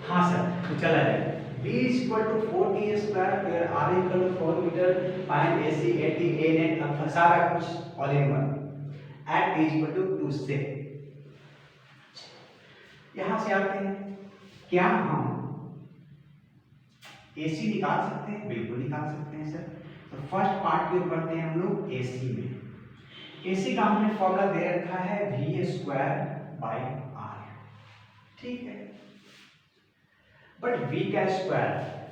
हाँ सर, तो चला जाए। B is equal to 4T square where R is equal to 4 meter, find AC, AT, ANET, alpha सारा कुछ all in one at T is equal to 2 से। यहाँ से आते हैं, क्या हम AC निकाल सकते हैं? बिल्कुल निकाल सकते हैं सर। तो फर्स्ट पार्ट की ओर बढ़ते हैं हम लोग AC में। AC का हमने फॉर्मूला दे रखा है V स्क्वायर बाई R, ठीक है। बट V का स्क्वायर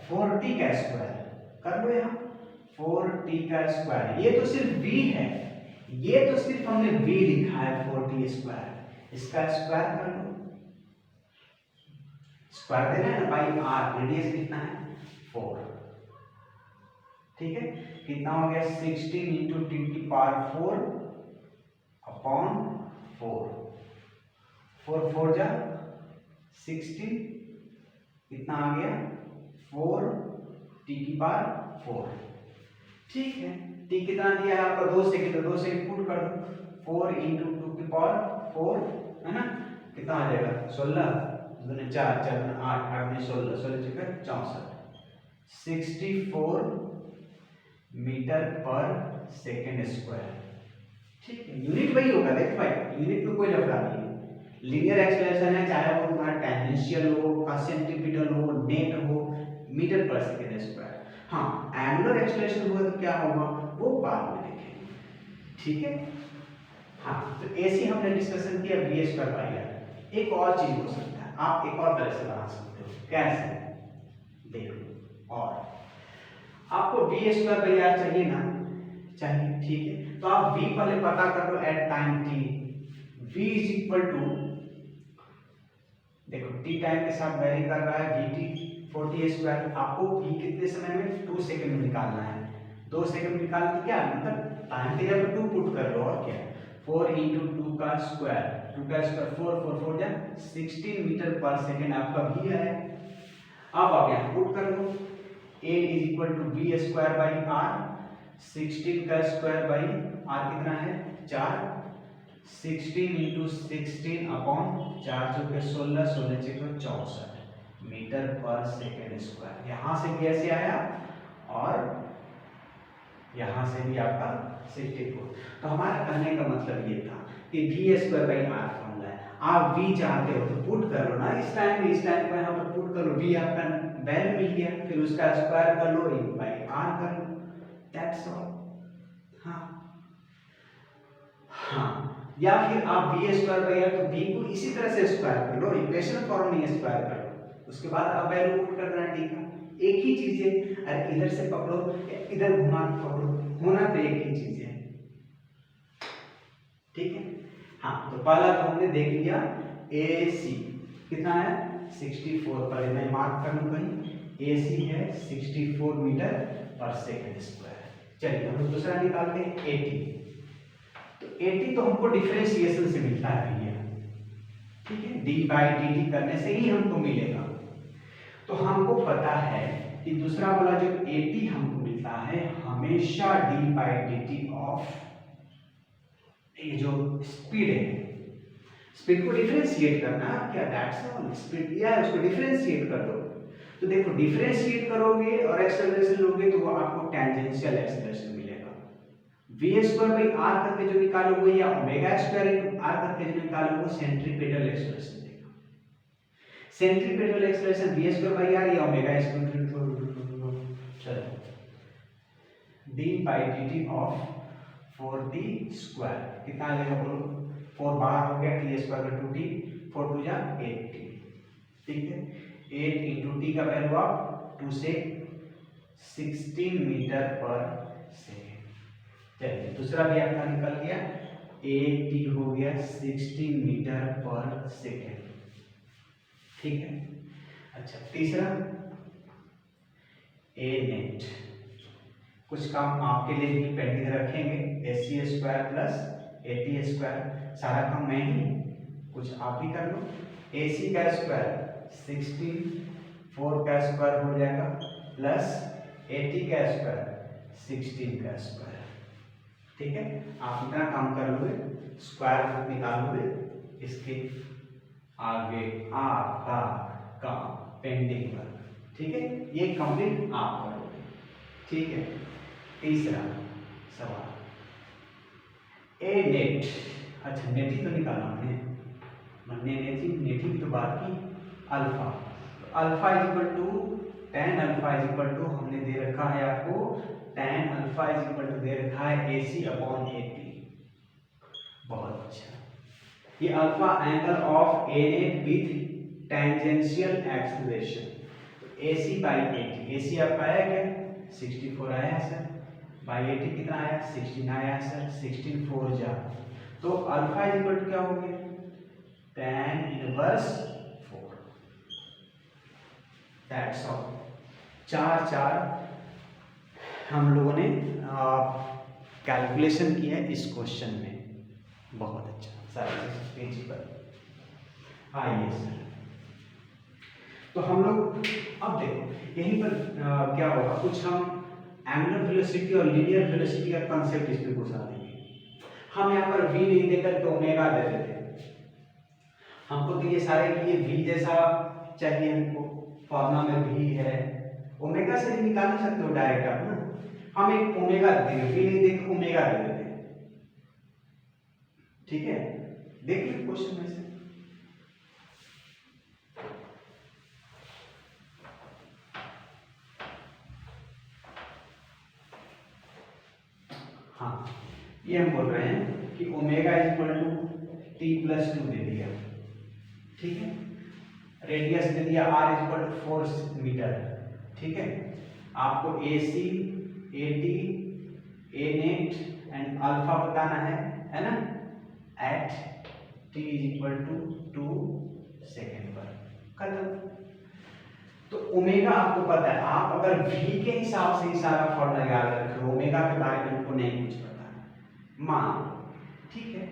4T का स्क्वायर कर लो यहाँ, 4T का स्क्वायर, ये तो सिर्फ V है, ये तो सिर्फ हमने V लिखा है 4T स्क्वायर, इसका स्क्वायर कर लो, स्क्वायर देना है ना बाई R, रेडियस कितना है 4, ठीक है। कितना हो गया 16 इंटू 10 की पावर 4 अपॉन 4, 4 4 जा 16, कितना आ गया 4 T की पावर 4, ठीक है। T कितना दिया है आपका 2 सेकंड, तो 2 सेकंड पुट कर दो, 4 इंटू 2 की पावर 4 है ना, कितना आ जाएगा 16 दूनी 4 4 8 8 में 16 16 चक्कर 64, 64 मीटर पर सेकेंड स्क्वायर, ठीक है। यूनिट वही होगा, देखो भाई यूनिट में कोई लफड़ा नहीं है, लीनियर एक्सप्रेशन है, चाहे वो तुम्हारा टेंजेंशियल हो, सेंटीमीटर हो, नेट हो, मीटर पर सेकेंड स्क्वायर। हाँ एंगुलर एक्सप्रेशन हुआ तो क्या होगा वो बाद में देखेंगे, ठीक है। हाँ तो AC हमने डिस्कशन किया V स्क्वायर बाई R। एक और चीज हो सकता है, आप एक और तरह से बना सकते हो, कैसे देखो, और आपको V स्क्वायर बाई R चाहिए ना, चाहिए, ठीक है। तो आप V पहले पता कर लो at time t, V is equal to, देखो t टाइम के साथ वेरी कर रहा है VT 4T स्क्वायर, आपको V कितने समय में 2 सेकंड में निकालना है, 2 सेकंड निकालना तो क्या मतलब टाइम के जगह 2 पुट कर लो, और क्या 4 इंटू 2 का स्क्वायर, 2 का स्क्वायर 4 4 4 जा 16 मीटर पर सेकंड आपका V है। अब आप यहाँ पुट कर लो, A is equal to V square by R, 16 का स्क्वायर बाई R कितना है 4, 16 इंटू 16 अपॉन 4 चौके 16 16 चौके 64 मीटर पर सेकेंड स्क्वायर। यहाँ से भी ऐसे आया और यहाँ से भी आपका 64। तो हमारा कहने का मतलब ये था कि V square by R formula है, आप V चाहते हो तो पुट कर लो ना, इस टाइम को यहाँ पर पुट कर लो, V आपका वैल्यू मिल गया, फिर उसका स्क्वायर कर लो, एक बाई R कर लो, दैट्स ऑल। हाँ हाँ, या फिर आप V स्क्वायर बाई R, तो V को इसी तरह से स्क्वायर कर लो, इक्वेशन फॉर्म में स्क्वायर कर लो, उसके बाद अब वैल्यू पुट कर देना, ठीक है। एक ही चीज है, अरे इधर से पकड़ो इधर घुमा के पकड़ो, होना तो एक ही चीज है, ठीक है। हाँ तो पहला तो हमने देख लिया AC कितना है 64, पहले मैं मार्क कर लूं कहीं, AC है 64 मीटर पर सेकंड स्क्वायर। चलिए हम दूसरा निकालते हैं AT। तो AT तो हमको डिफरेंशिएशन से मिलता है भैया, ठीक है, d बाई dt करने से ही हमको मिलेगा। तो हमको पता है कि दूसरा वाला जो AT हमको मिलता है हमेशा d बाई dt ऑफ ये जो स्पीड है, स्पीड को डिफरेंशिएट करना, क्या दैट्स ऑल, स्पीड दिया है उसको डिफरेंशिएट कर दो। तो देखो डिफरेंशिएट करोगे और एक्सेलरेशन लोगे तो वो आपको टेंजेंशियल एक्सेलरेशन मिलेगा। V स्क्वायर बाई R करके जो निकालोगे या ओमेगा स्क्वायर इनटू R करके जो निकालोगे सेंट्रीपेटल एक्सेलरेशन देगा। Centripetal acceleration V square by R या ओमेगा स्क्वायर, चलो d by dt of 4D square कितना आ जाएगा बोलो 4 बाहर हो गया, टी स्क्वायर का 2t, 4 2 जा 8t, ठीक है। 8 इंटू टी का वैल्यू आप 2 से 16 मीटर पर सेकेंड। चलिए दूसरा भी आपका निकल गया, 8t हो गया 16 मीटर पर सेकेंड, ठीक है। अच्छा तीसरा ए नेट, कुछ काम आपके लिए भी पेंडिंग रखेंगे, AC square plus AT square, सारा काम मैं ही, कुछ आप ही कर लो। AC का स्क्वायर 16, 4 का स्क्वायर हो जाएगा प्लस AT का स्क्वायर 16 का स्क्वायर, ठीक है। आप इतना काम कर लोगे, स्क्वायर रूट निकाल लोगे, इसके आगे आपका काम पेंडिंग पर, ठीक है, ये कंप्लीट आप करोगे, ठीक है। तीसरा सवाल, ए नेट, अच्छा नेट ही तो निकाला हमने नेट ही तो बात की, अल्फा, तो alpha is equal to tan alpha is equal to, हमने दे रखा है आपको tan alpha is equal to दे रखा है AC अपॉन AT, बहुत अच्छा। ये alpha angle of a net with tangential acceleration, तो AC बाई AT, AC आपका आया क्या 64 आया है सर, बाई AT कितना आया 16 आया है सर, 16 4 जा, तो अल्फा इज इक्वल टू क्या हो गया tan इनवर्स 4, दैट्स ऑल। चार हम लोगों ने कैलकुलेशन किया है इस क्वेश्चन में, बहुत अच्छा। सारे पेज पर आइए सर, तो हम लोग अब देखो यहीं पर क्या होगा, कुछ हम एंगुलर वेलोसिटी और लीनियर वेलोसिटी का कंसेप्ट इसमें घुसा देंगे। हम यहाँ पर v नहीं देकर तो ओमेगा दे देते हैं, हमको तो ये सारे ये v जैसा चाहिए, हमको फॉर्मूला में v है, ओमेगा से भी निकाल सकते हो डायरेक्ट आप ना, हम एक ओमेगा दे देंगे, v नहीं देकर ओमेगा दे देते हैं, ठीक है। देखिए क्वेश्चन में से हाँ, ये हम बोल रहे हैं कि omega is equal to t+2 दे दिया, ठीक है। रेडियस दे दिया r is equal to 4 metre, ठीक है। आपको AC, AT, A net and alpha बताना है ना, at t is equal to 2 second पर, खत्म। तो ओमेगा आपको पता है, आप अगर v के हिसाब से ही सारा फॉर्मूला याद रखे, ओमेगा के बारे में हमको नहीं कुछ पता है मान, ठीक है।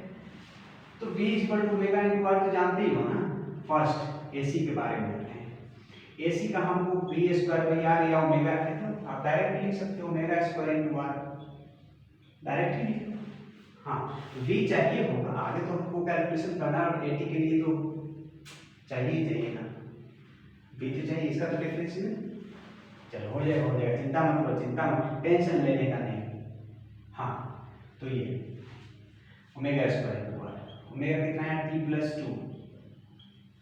तो v equal to omega into r तो जानते ही हो ना। फर्स्ट AC के बारे में बोलते हैं, AC का हमको v स्क्वायर बाई r या ओमेगा है, तो आप डायरेक्ट लिख सकते हो omega square into r, direct ही लिख लो। हाँ v चाहिए होगा, आगे तो हमको कैलकुलेशन करना है, और AT के लिए तो चाहिए ना, v तो चाहिए, इसका तो डिफरेंस है। चलो हो जाएगा, चिंता मत करो, चिंता मत, टेंशन लेने का नहीं। हाँ तो ये omega square into r, omega कितना है t+2,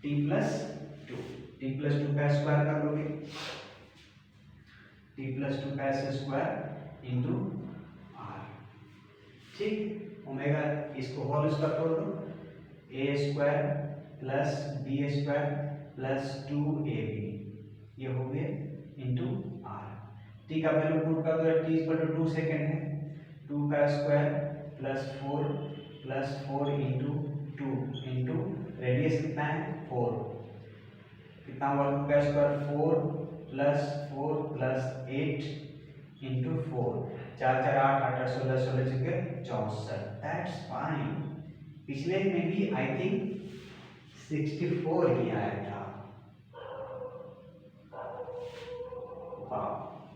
t+2 का स्क्वायर कर लोगे, t+2 का स्क्वायर इनटू r, ठीक। ओमेगा इसको होल स्क्वायर कर दो, a square plus b square plus 2ab, ये हो गया इनटू r, t का वैल्यू पुट कर दो, t इक्वल टू 2 सेकेंड है, 2 का square plus 4 into 2 into radius कितना है 4, कितना हुआ 2 का स्क्वायर 4 प्लस 8 इंटू 4, 4 4 8 8 16 16 चुके 64, दैट्स फाइन। पिछले में भी आई थिंक 64 ही आया था,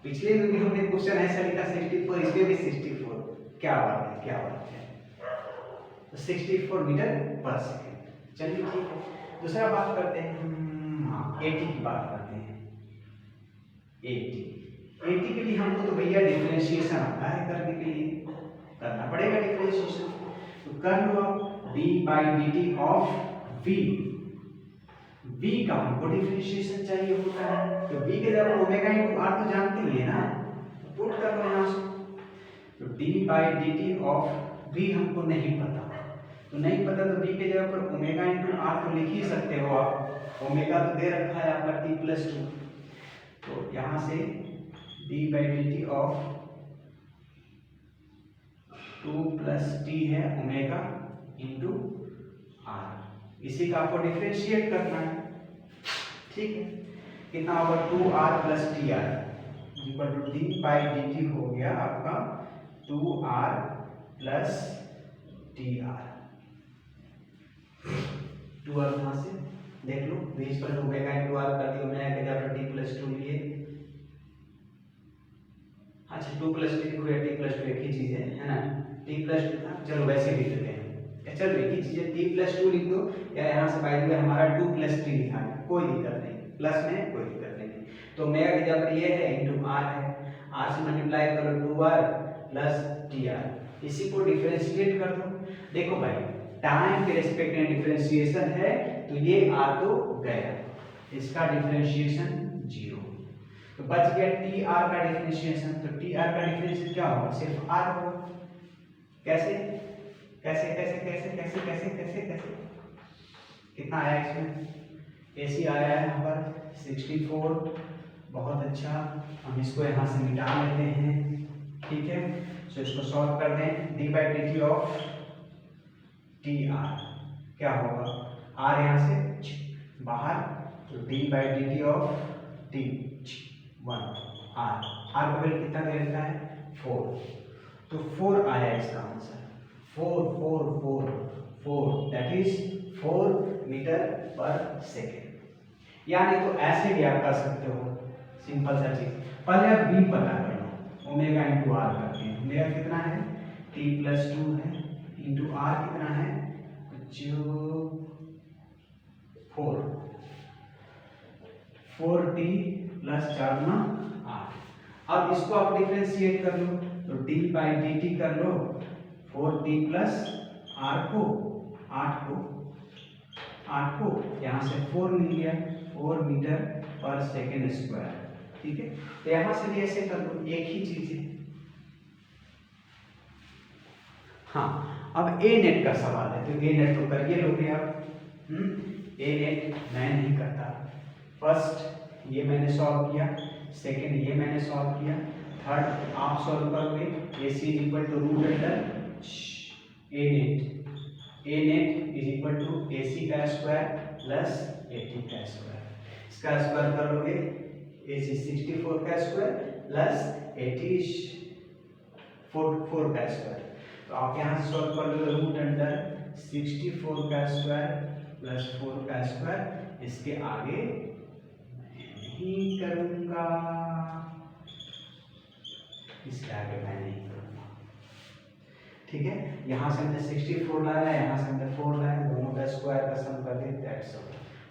पिछले में भी हमने क्वेश्चन ऐसा लिखा 64, इसमें भी 64, क्या बात है, क्या बात है। तो 64 मीटर पर सेकेंड, चलिए ठीक है। दूसरा बात करते हैं, हाँ AT की बात करते हैं। AT के लिए हमको तो भैया डिफरेंशिएशन आता है, करने के लिए करना पड़ेगा डिफरेंशिएशन, तो कर लो आप d/dt ऑफ v का हमको डिफरेंशिएशन चाहिए होता है, तो v के जगह ओमेगा इनटू r तो जानते ही है ना, पुट कर लो यहाँ से, तो d/dt ऑफ v हमको नहीं पता, तो नहीं पता तो डी के जगह पर ओमेगा इंटू आर तो लिख ही सकते हो आप, ओमेगा तो दे रखा है आपका टी प्लस टू, तो यहाँ से D by d t of 2 plus T है ओमेगा इंटू आर, इसी का आपको डिफरेंशिएट करना है, ठीक है। कितना होगा 2r plus t r equal to d by d t हो गया आपका 2r plus t are. 2r कहाँ से देख लो, बीच पर ओमेगा इंटू आर कर दिया, ओमेगा के जगह टी प्लस टू लिए, अच्छा 2 प्लस टी लिखो या टी प्लस टू एक ही चीज है ना, टी प्लस टू था, चलो वैसे लिख लेते हैं, चलो एक ही चीज है, टी प्लस टू लिख दो या यहाँ से बाई में हमारा 2 प्लस टी लिखा है, कोई दिक्कत नहीं, प्लस में कोई दिक्कत नहीं। तो ओमेगा की जगह पर ये है इंटू आर है, आर से मल्टीप्लाई करो 2r प्लस टी आर, इसी को डिफरेंशिएट कर दो। देखो भाई टाइम के रिस्पेक्ट में डिफरेंशिएशन है तो ये आ तो गया, इसका डिफरेंशिएशन 0, तो बच गया टी आर का डिफरेंशिएशन, तो टी आर का डिफरेंशिएशन क्या होगा, सिर्फ आर होगा। कैसे कैसे कैसे कैसे कैसे कैसे कैसे कैसे कितना आया इसमें, एसी आया है यहाँ पर 64, बहुत अच्छा, हम इसको यहाँ से मिटा लेते हैं, ठीक है। तो इसको सॉल्व कर दें, d by d t of t r क्या होगा, आर यहाँ से बाहर, तो d by d t of t 1 r, r का वैल्यू कितना दे रखा है 4, तो 4 आया इसका answer, 4 4 4 4 that is 4 metre per second. यानी तो ऐसे भी आप कर सकते हो, सिंपल सा चीज, पहले आप बी पता कर लो, ओमेगा इंटू आर करते हैं, ओमेगा कितना है टी प्लस टू है इंटू आर कितना है जो 4 टी प्लस 4 आर। अब इसको आप डिफरेंशिएट कर लो, तो डी बाई डी टी कर लो, 4 टी प्लस आर को 8 को यहाँ से 4 मिल गया, 4 मीटर पर सेकेंड स्क्वायर, ठीक है। तो यहाँ से भी ऐसे कर लो, एक ही चीज है। हाँ अब ए नेट का सवाल है, तो ए नेट तो करिए लोगे आप, ए नेट मैं नहीं करता, फर्स्ट ये मैंने सॉल्व किया, सेकेंड ये मैंने सॉल्व किया, थर्ड आप सॉल्व करोगे, A C is equal to root under A net is equal to A C का स्क्वायर प्लस ए टी का स्क्वायर, इसका स्क्वायर करोगे ए सी 64 का स्क्वायर प्लस ए टी 4 का स्क्वायर, तो आप यहाँ से सॉल्व कर लो, रूट अंडर 64 का स्क्वायर प्लस 4 का स्क्वायर, इसके आगे नहीं करूंगा, इसके आगे मैं नहीं करूंगा, ठीक है। यहाँ से हमने 64 लाया, यहाँ से हमने 4 लाया, दोनों का स्क्वायर का सम कर दें, दैट्स ऑल।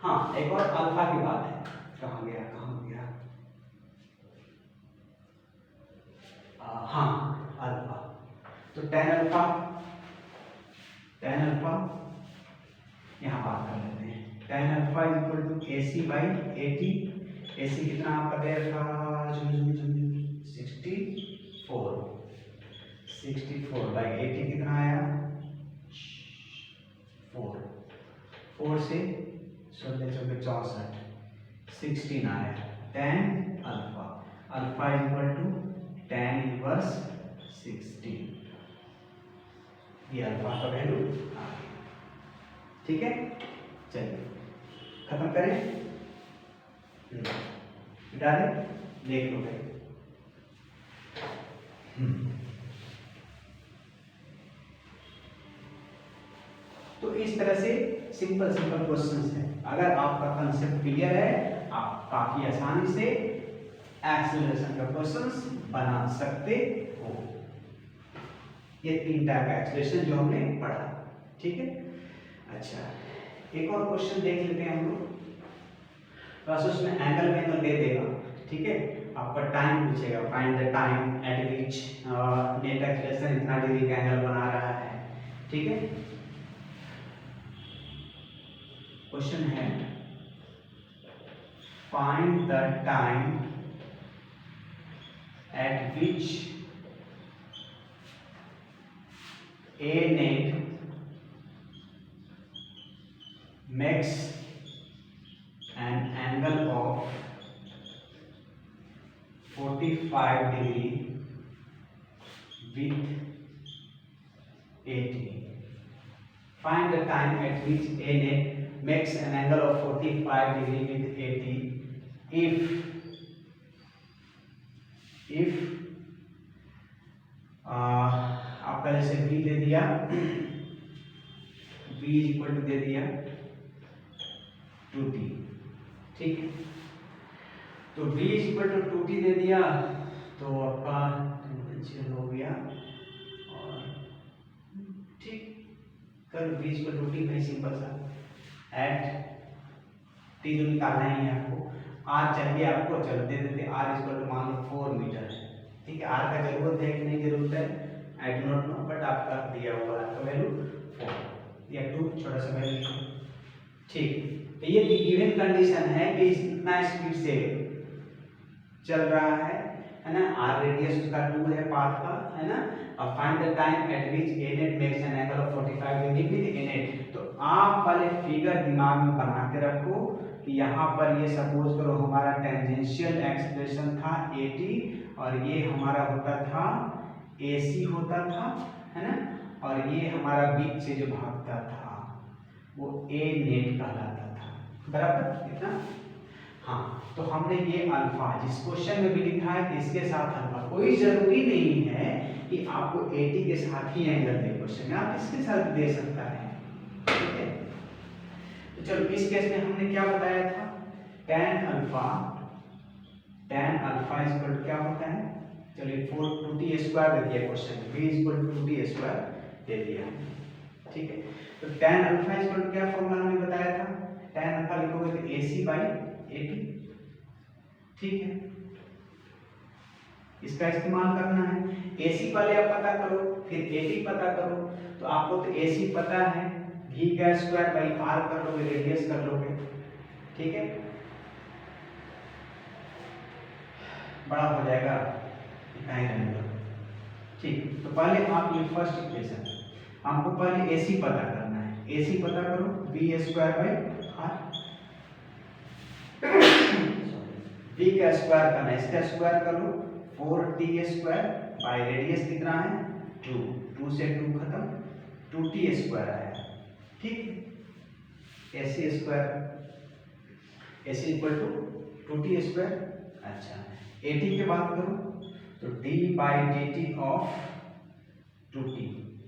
हाँ एक और अल्फा की बात है, कहाँ गया हाँ अल्फा, तो tan अल्फा यहाँ बात कर लेते हैं, tan alpha is equal to A C by A T, A C कितना आपका दे रखा 64 बाई ए टी कितना आया 4 से 16 16 आया, tan alpha is equal to tan inverse 16, ये अल्फा का वैल्यू आ गया, ठीक है। चलिए खत्म करें, मिटा दें, देख लो भाई। तो इस तरह से सिंपल क्वेश्चंस है, अगर आपका कंसेप्ट क्लियर है आप काफी आसानी से एक्सेलरेशन का क्वेश्चंस बना सकते हो। ये 3 टाइप का एक्सेलरेशन जो हमने पढ़ा, ठीक है। अच्छा एक और क्वेश्चन देख लेते हैं हम लोग, बस उसमें एंगल दे देगा, ठीक है। आपका टाइम पूछेगा, find the time eight which net acceleration इतना डिग्री का एंगल बना रहा है, ठीक है। क्वेश्चन है find the time at which a net makes an angle of 45 degree with 80. Find the time at which A net makes an angle of 45 degree with 80 if आपका जैसे V दे दिया, V इक्वल टू दे दिया 2t, ठीक है। तो V इक्वल टू 2t दे दिया तो आपका हो गया और ठीक कर V इक्वल टू 2t में सिंपल सा एट t जो निकालना ही है आपको, r चाहिए आपको, चलो दे देते r इक्वल टू मान लो 4 मीटर है, ठीक है। r का जरूरत है कि नहीं जरूरत है, I do not know, but आपका दिया हुआ है तो वैल्यू 4 या 2 छोटा सा वैल्यू, ठीक। तो ये गिवन कंडीशन है कि इतना स्पीड से चल रहा है ना, r रेडियस उसका 2 है पाथ का, है ना। अब find the time at which a net makes an angle of 45 degree with a net। तो आप वाले फिगर दिमाग में बना के रखो कि यहाँ पर ये सपोज करो हमारा टेंजेंशियल एक्सप्रेशन था 80 और ये हमारा होता था AC होता था, है ना, और ये हमारा बीच से जो भागता था वो A net कहलाता था, बराबर इतना। हाँ, तो हमने ये अल्फा जिस क्वेश्चन में भी लिखा है कि इसके साथ अल्फा, कोई जरूरी नहीं है कि आपको 80 के साथ ही एंगल दे क्वेश्चन में, आप इसके साथ दे सकता है, ठीक है। तो चलो इस केस में हमने क्या बताया था, tan अल्फा इक्वल क्या होता है, चलिए 2t स्क्वायर दे दिया क्वेश्चन में, v equal to 2t square दे दिया, ठीक है। तो tan अल्फा इक्वल क्या फॉर्मूला हमने बताया था, tan अल्फा लिखोगे तो AC बाई 80, ठीक है। इसका इस्तेमाल करना है, AC वाले आप पता करो, फिर 80 पता करो, तो आपको तो AC पता है, v का स्क्वायर बाई r कर लोगे, रेडियस कर लोगे, ठीक है, बड़ा हो जाएगा इतना ही रहेगा, ठीक। तो पहले आप ये फर्स्ट इक्वेशन, आपको पहले AC पता करना है, AC पता करो v square by r, v का स्क्वायर करना है, इसका स्क्वायर कर लो 4t स्क्वायर बाई रेडियस कितना है 2, 2 से 2 खत्म, 2t स्क्वायर आया, ठीक। AC square, AC equal to 2t square, अच्छा 80 की बात करो तो d by dt of 2t,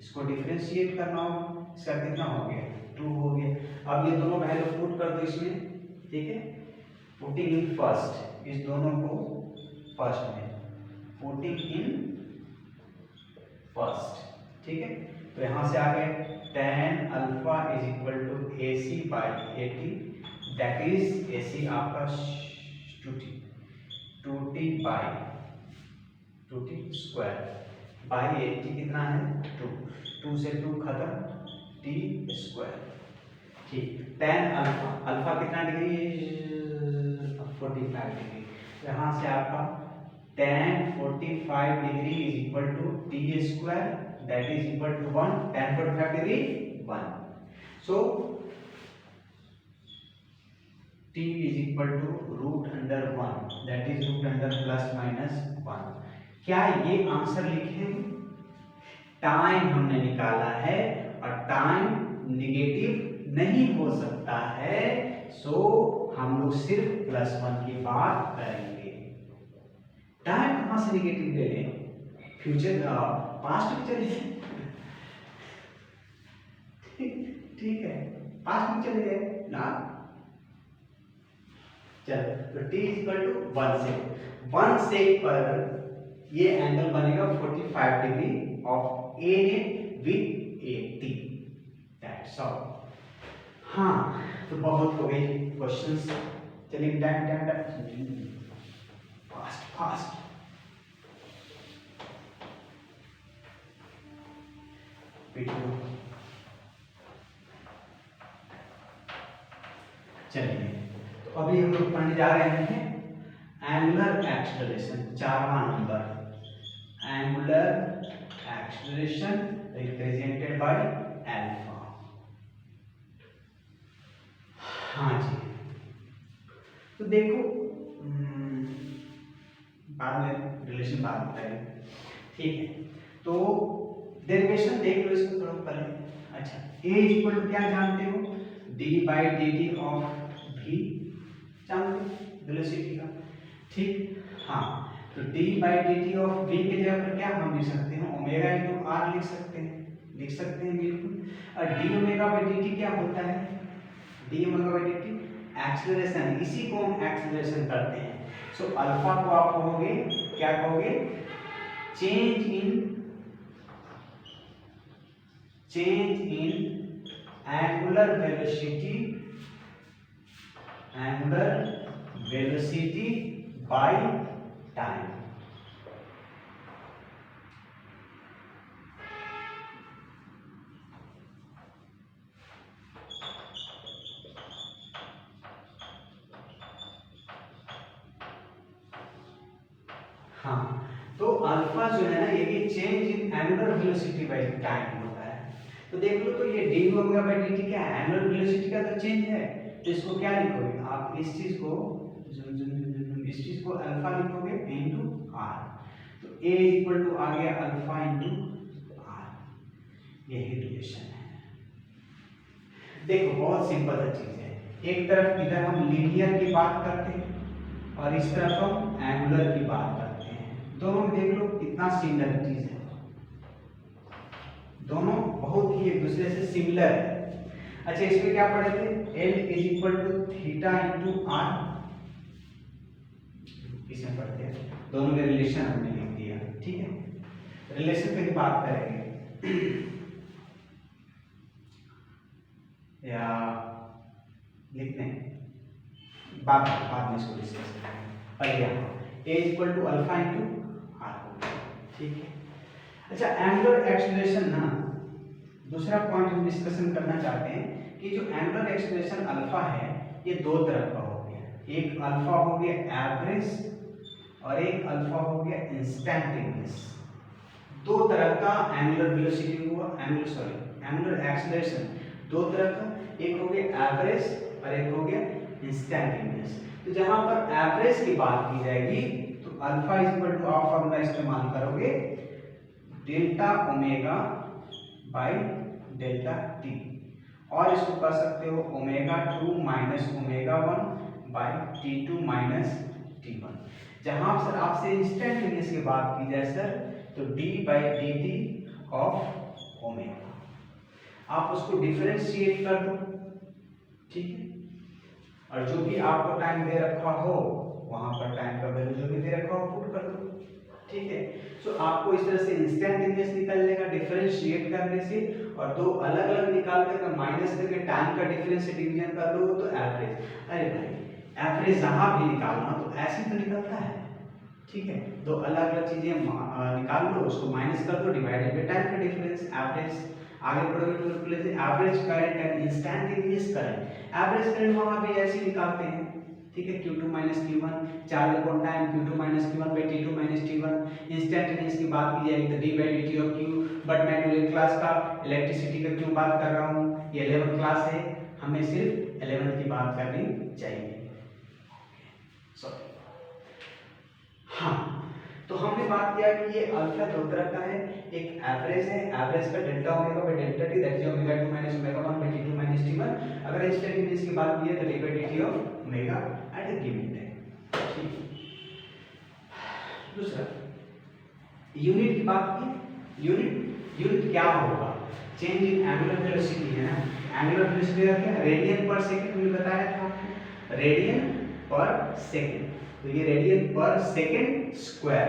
इसको डिफरेंशिएट करना होगा, इसका कितना हो गया 2 हो गया। अब ये दोनों वैल्यू पुट कर दो इसमें, ठीक है, पुटिंग इन फर्स्ट, इस दोनों को फर्स्ट में, पुटिंग इन फर्स्ट, ठीक है। तो यहाँ से आ गए tan alpha is equal to AC by 80, that is AC आपका 2t by 2t square by 80 कितना है 2, 2 से 2 खत्म, t स्क्वायर, ठीक। tan अल्फा कितना डिग्री 45 डिग्री, यहाँ से आपका tan 45 degree is equal to t square that is equal to 1, tan 45 degree 1, so t is equal to root under 1, that is root under plus minus 1। क्या ये आंसर लिखे, टाइम हमने निकाला है और टाइम निगेटिव नहीं हो सकता है, सो हम लोग सिर्फ +1 की बात करेंगे। टाइम कहां से निगेटिव ले लें, फ्यूचर पास्ट में चले जाए, ठीक है, पास्ट में चले जाए ना, चलो तो t इक्वल टू 1 सेक पर ये एंगल बनेगा 45 degree of A net with 80, that's all. हाँ, तो बहुत हो गई क्वेश्चंस, चलिए टाइम फास्ट चलिए, तो अभी हम लोग पढ़ने जा रहे हैं एंगुलर एक्सेलरेशन, 4वां number, angular acceleration represented by alpha. तो देखो बाद में रिलेशन बाद में बताएंगे, ठीक है। तो डेरिवेशन देख लो इसको थोड़ा पहले। अच्छा, a इक्वल टू क्या जानते हो, d/dt ऑफ v जानते हो वेलोसिटी का, ठीक। हाँ, तो d/dt ऑफ v की जगह पर क्या हम लिख सकते हैं, ओमेगा इंटू r लिख सकते हैं बिल्कुल। और d ओमेगा बाई dt क्या होता है, d omega by dt acceleration, इसी को हम एक्सेलरेशन करते हैं। सो अल्फा को आप कहोगे, क्या कहोगे, change in angular velocity by time. हाँ, तो अल्फा जो है ना, ये change in angular velocity by time होता है। तो देख लो, तो ये D omega by D T क्या है, एंगुलर वेलोसिटी का तो चेंज है। तो इसको क्या लिखोगे आप, इस चीज को अल्फा लिखोगे इनटू आर। तो ए इक्वल टू आ गया अल्फा इनटू आर, यही रिलेशन है। देखो बहुत सिंपल सा चीज है, एक तरफ इधर हम लीनियर की बात करते हैं और इस तरफ हम एंगुलर की बात करते हैं। दोनों में देख लो कितना सिमिलरिटीज है, दोनों बहुत ही एक दूसरे से सिमिलर है। अच्छा, इसमें क्या पढ़े थे, L is equal to theta into r, इसमें पढ़ते हैं, दोनों में रिलेशन हमने लिख दिया, ठीक है। रिलेशन पे ही बात करेंगे या लिखते हैं बाद में इसको डिस्कस करेंगे। पहले a equal to alpha into r, ठीक है। अच्छा, एंगुलर एक्सेलरेशन ना, दूसरा पॉइंट हम डिस्कशन करना चाहते हैं कि जो एंगुलर एक्सेलरेशन अल्फा है, ये दो तरह का हो गया, एक अल्फा हो गया एवरेज और एक अल्फा हो गया इंस्टेंटेनियस। दो तरह का एंगुलर वेलोसिटी हुआ, एंगुलर एक्सेलरेशन दो तरह का, एक हो गया एवरेज और एक हो गया इंस्टेंटेनियस। तो जहां पर एवरेज की बात की जाएगी तो अल्फा इज इक्वल टू, आप फॉर्मूला इस्तेमाल करोगे delta omega by delta T, और इसको कर सकते हो omega 2 minus omega 1 by T2 minus T1। जहां सर आपसे इंस्टेंटेनियस की बात की जाए सर, तो d by d t of omega, आप उसको डिफरेंशिएट कर दो, ठीक है। और जो भी आपको टाइम दे रखा हो वहां पर टाइम का वैल्यू जो भी दे रखा हो पुट कर दो, ठीक है। सो आपको इस तरह से इंस्टेंटेनियस निकलने का डिफरेंशिएट करने से, और दो अलग अलग निकाल कर माइनस करके टाइम का डिफरेंस से डिवीजन कर लो तो एवरेज। अरे भाई, एवरेज जहां भी निकालना तो ऐसे ही तो निकलता है, ठीक है। दो अलग अलग चीजें निकाल लो, उसको माइनस कर दो, डिवाइडेड बाय टाइम का डिफरेंस, एवरेज। आगे बढ़ोगे तो place average current and instantaneous current, average current वहां पे ऐसे ही निकालते हैं, ठीक है। Q2 minus Q1, charge upon time Q2 minus Q1 by T2 minus T1। Instantaneous की बात की जाएगी तो d by dt of Q, but मैं 12th क्लास का इलेक्ट्रिसिटी का क्यों बात कर रहा हूँ, ये 11th क्लास है, हमें सिर्फ 11th की बात करनी चाहिए, सॉरी। हाँ, तो हमने बात किया कि ये अल्फा दो तरह का है, एक एवरेज है, एवरेज का delta omega by delta t, that is omega 2 minus omega 1 by T2 minus T1। अगर इंस्टेंटेनियस की बात की है तो d by dt of omega at a given time, ठीक। दूसरा यूनिट की बात की, यूनिट क्या होगा, चेंज इन एंगुलर वेलोसिटी है ना, एंगुलर वेलोसिटी का क्या, रेडियन पर सेकंड मैंने बताया था आपको, रेडियन पर सेकंड। तो ये रेडियन पर सेकंड स्क्वायर,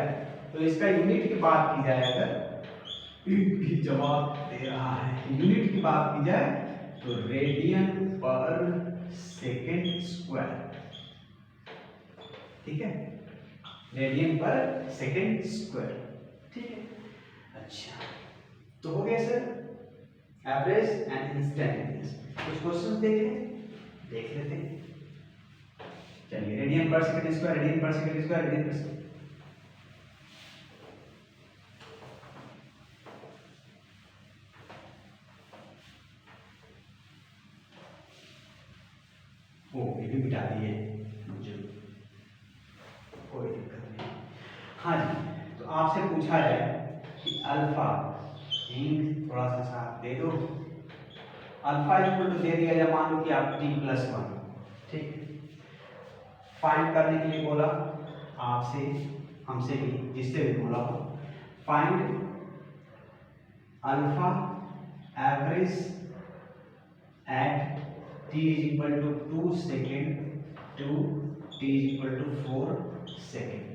तो इसका यूनिट की बात की जाए, अगर भी जवाब दे रहा है, यूनिट की बात की जाए तो रेडियन पर सेकंड स्क्वायर, ठीक है, रेडियन पर सेकंड स्क्वायर, ठीक है। अच्छा, तो हो गया सर एवरेज एंड इंस्टेंटेनियस। कुछ क्वेश्चंस देख लेते हैं। चलिए, रेडियन पर सेकंड स्क्वायर, रेडियन पर सेकंड स्क्वायर, रेडियन पर सेकंड, ओ ये भी मिटा दिए, है कि अल्फा, इंक थोड़ा सा साफ दे दो, अल्फा इक्वल टू दे दिया या मान लो कि आप t+1, ठीक। फाइंड करने के लिए बोला आपसे, हमसे भी, जिससे भी बोला हो, find alpha average at t is equal to 2 second to t is equal to 4 second.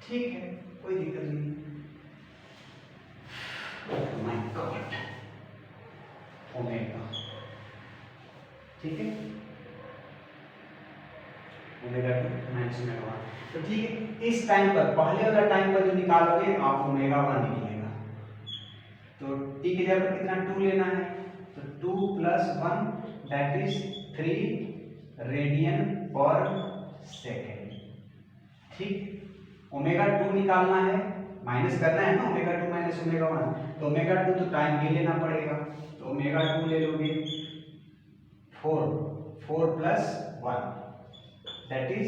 ठीक है, कोई दिक्कत नहीं। माय गॉड, ओमेगा, ठीक है, ओमेगा 2 माइनस ओमेगा 1। तो ठीक है, इस टाइम पर, पहले वाला टाइम पर जो निकालोगे आप ओमेगा 1 निकलेगा। तो t की जगह पर कितना 2 लेना है, तो 2 + 1 that is 3 radian per second. ठीक, ओमेगा 2 निकालना है, माइनस करना है ना, ओमेगा 2 माइनस ओमेगा 1, तो ओमेगा 2 तो टाइम ये लेना पड़ेगा, तो ओमेगा 2 ले लोगे 4 + 1 that is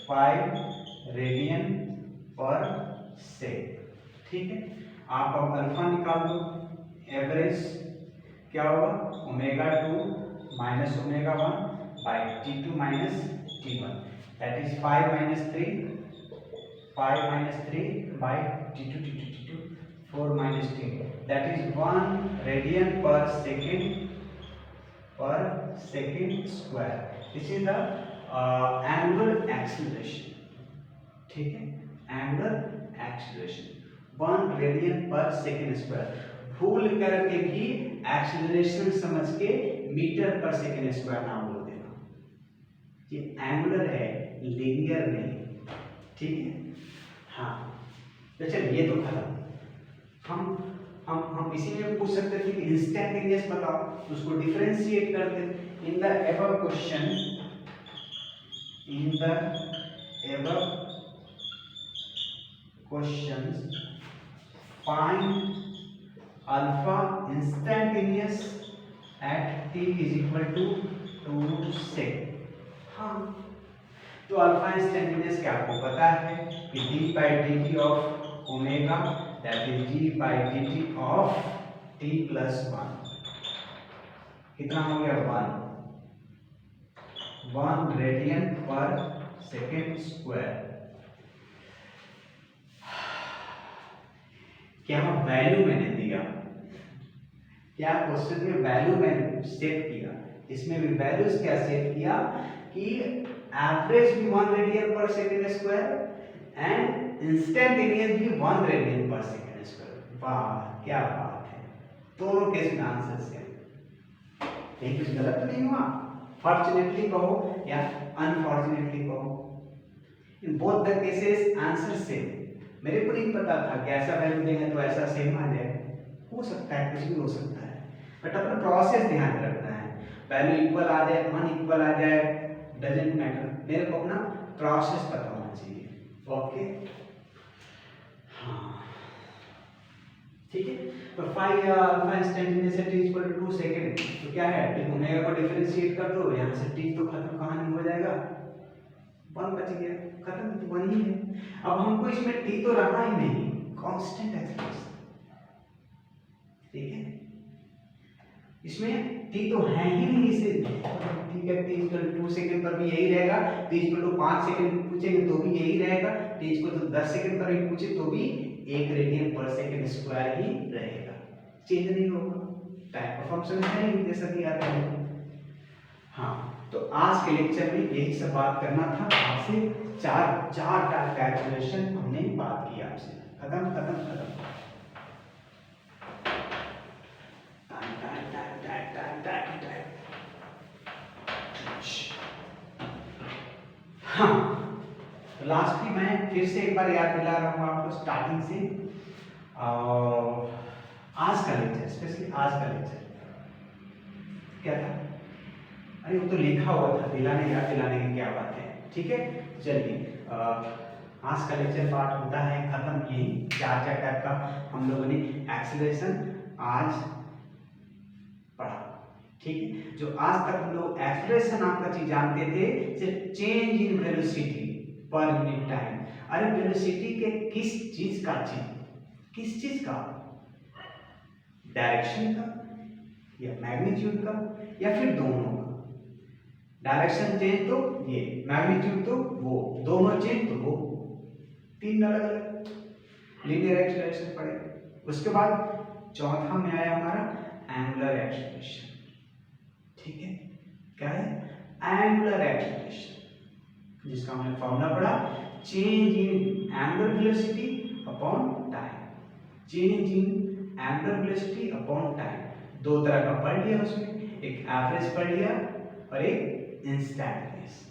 5 radian per second. ठीक है, आप अब अल्फा निकाल दो, एवरेज क्या होगा, omega 2 minus omega 1 by t2 minus t1 that is 5 - 3 by t2 4 - 3 that is 1 radian per second square. This is the angular acceleration. ठीक है, angular acceleration 1 radian per second square. भूल करके भी एक्सीलरेशन समझ के मीटर पर सेकेंड स्क्वायर ना बोल देना, ये एंगुलर है, लीनियर नहीं। ठीक है, हाँ, तो चलिए ये तो खत्म। हम इसी में पूछ सकते थे कि इंस्टेंटेनियस बताओ, तो उसको डिफरेंशिएट करते। In the above question, find alpha instantaneous at t is equal to 2 second. हाँ, तो अल्फा इंस्टेंटेनियस क्या आपको पता है कि d/dt of omega that is d/dt of t+1 कितना हो गया, 1 रेडियन पर सेकेंड स्क्वायर। क्या वैल्यू मैंने दिया, क्या क्वेश्चन में वैल्यू मैंने सेट किया, इसमें भी वैल्यूज क्या सेट किया कि एवरेज भी 1 radian per second square and instantaneous भी 1 रेडियन पर सेकेंड स्क्वायर। वाह क्या बात है, दोनों केस में आंसर सेम। कहीं कुछ गलत तो नहीं हुआ, फॉर्चुनेटली कहो या अनफॉर्चुनेटली कहो, in both the cases answer same. मेरे को नहीं पता था कि ऐसा वैल्यू देंगे तो ऐसा सेम आ जाए, हो सकता है, कुछ भी हो सकता है, बट अपना प्रोसेस ध्यान रखना है। वैल्यू इक्वल आ जाए, अनइक्वल आ जाए, डजेंट मैटर, मेरे को अपना प्रोसेस पता होना चाहिए। ओके, हाँ, ठीक है। तो 5 alpha instantaneous t equal to 2 second, तो क्या है, ओमेगा को डिफरेंशिएट कर दो, यहाँ से t तो खत्म, कहानी हो जाएगा, 1 बच गया, खत्म, तो 1 ही है। अब हमको इसमें t तो रहा ही नहीं, कांस्टेंट एक्सीलरेशन। ठीक है, इसमें t तो है ही नहीं, इसे ठीक है, t इक्वल टू 2 सेकंड पर भी यही रहेगा, t इक्वल टू 5 सेकंड पूछेंगे तो भी यही रहेगा, t इक्वल टू 10 सेकंड पर भी पूछे तो भी 1 रेडियन पर सेकंड स्क्वायर ही रहेगा, चेंज नहीं होगा, टाइप ऑफ फंक्शन है नहीं जैसा कि आता है। हाँ, तो आज के लेक्चर में यही सब बात करना था आपसे। चार टाइप का एक्सीलरेशन हमने बात की आपसे, खत्म। हाँ, तो लास्टली मैं फिर से एक बार याद दिला रहा हूँ आपको स्टार्टिंग से। आज का लेक्चर, स्पेशली आज का लेक्चर क्या था, अरे वो तो लिखा हुआ था, याद दिलाने की क्या बात है। ठीक है, चलिए आज का लेक्चर पार्ट होता है खत्म। यही चार टाइप का हम लोगों ने एक्सीलरेशन आज पढ़ा। ठीक है, जो आज तक हम लोग एक्सीलरेशन आपका चीज जानते थे सिर्फ change in velocity per unit time. अरे वेलोसिटी के किस चीज का चेंज, किस चीज का, डायरेक्शन का या मैग्नीट्यूड का या फिर दोनों का। डायरेक्शन चेंज तो ये, मैग्नीट्यूड तो वो, दोनों चेंज तो वो, तीन अलग अलग लीनियर एक्सेलरेशन पड़ेगा। उसके बाद चौथा में आया हमारा एंगुलर एक्सेलरेशन। ठीक है, क्या है, एंगुलर एक्सेलरेशन, जिसका हमने फॉर्मूला पढ़ा, change in angular velocity upon time. Change in angular velocity upon time, दो तरह का पढ़ लिया उसमें, एक एवरेज पढ़ लिया और एक इंस्टेंटेनियस।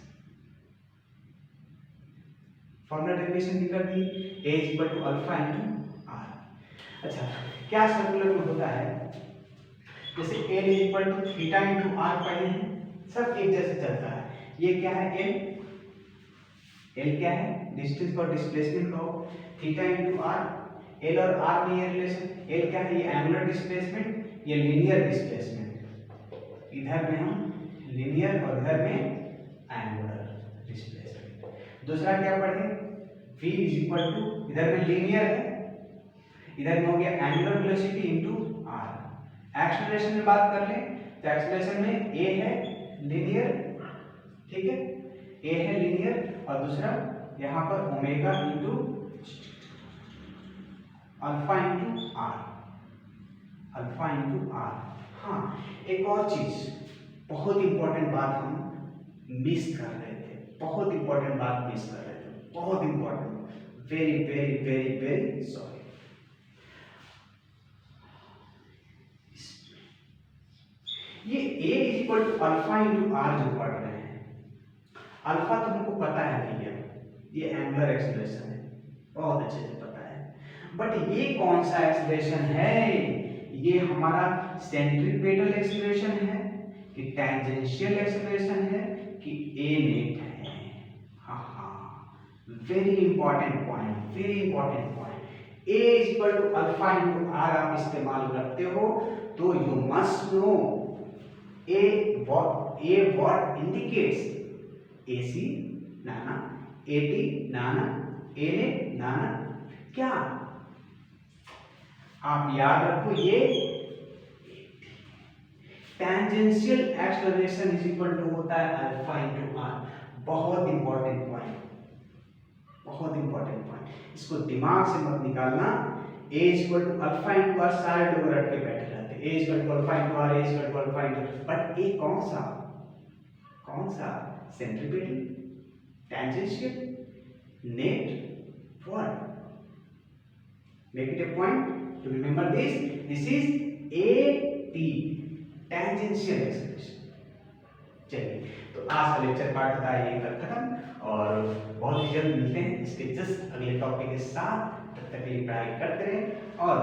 फॉर्मूला डेरिवेशन भी कर दी, a equal to alpha into r। अच्छा, क्या सर्कुलर में होता है, जैसे l equal to theta into r पढ़े हैं, सब एक जैसे चलता है। ये क्या है, l क्या है, डिस्टेंस और डिस्प्लेसमेंट का हो, थीटा इनटू r, l और r में ये रिलेशन, l क्या है, ये एंगुलर डिस्प्लेसमेंट, ये लीनियर डिस्प्लेसमेंट। इधर में हम लीनियर और इधर में एंगुलर डिस्प्लेसमेंट। दूसरा क्या पढ़े, v इज इक्वल टू, इधर में लीनियर है, इधर में हो गया angular velocity into r। Acceleration में बात कर लें तो एक्सेलरेशन में a है लीनियर, ठीक है, a है लीनियर और दूसरा यहाँ पर omega into alpha into r, alpha into r। हाँ, एक और चीज, बहुत इंपॉर्टेंट बात हम मिस कर रहे थे, बहुत इंपॉर्टेंट बात मिस कर रहे थे, बहुत important, very very very very sorry. ये a is equal to alpha into r जो पढ़ रहे हैं, अल्फा तो हमको पता है भैया, ये एंगुलर एक्सेलरेशन है, बहुत अच्छे से पता है, बट ये कौन सा एक्सेलरेशन है, ये हमारा सेंट्रीपेटल एक्सेलरेशन है कि टेंजेंशियल एक्सेलरेशन है कि ए नेट है। हाँ हाँ, very important point, very important point. A is equal to alpha into r आप इस्तेमाल करते हो तो you must know a what indicates a c नाना, एटी नाना, ए नेट नाना, क्या आप याद रखो, ये tangential acceleration is equal to होता है अल्फा इनटू आर। बहुत इंपॉर्टेंट पॉइंट, बहुत इंपॉर्टेंट पॉइंट, इसको दिमाग से मत निकालना। a is equal to alpha into r सारे लोग रट के बैठे रहते हैं, a is equal to alpha into r, a is equal to alpha into, but a कौन सा centripetal, tangential, net, what, make it a point to remember this is AT, tangential acceleration। चलिए, तो आज का लेक्चर पार्ट होता है यहीं पर खत्म और बहुत ही जल्द मिलते हैं इसके जस्ट अगले टॉपिक के साथ। तब तक के लिए पढ़ाई करते रहें और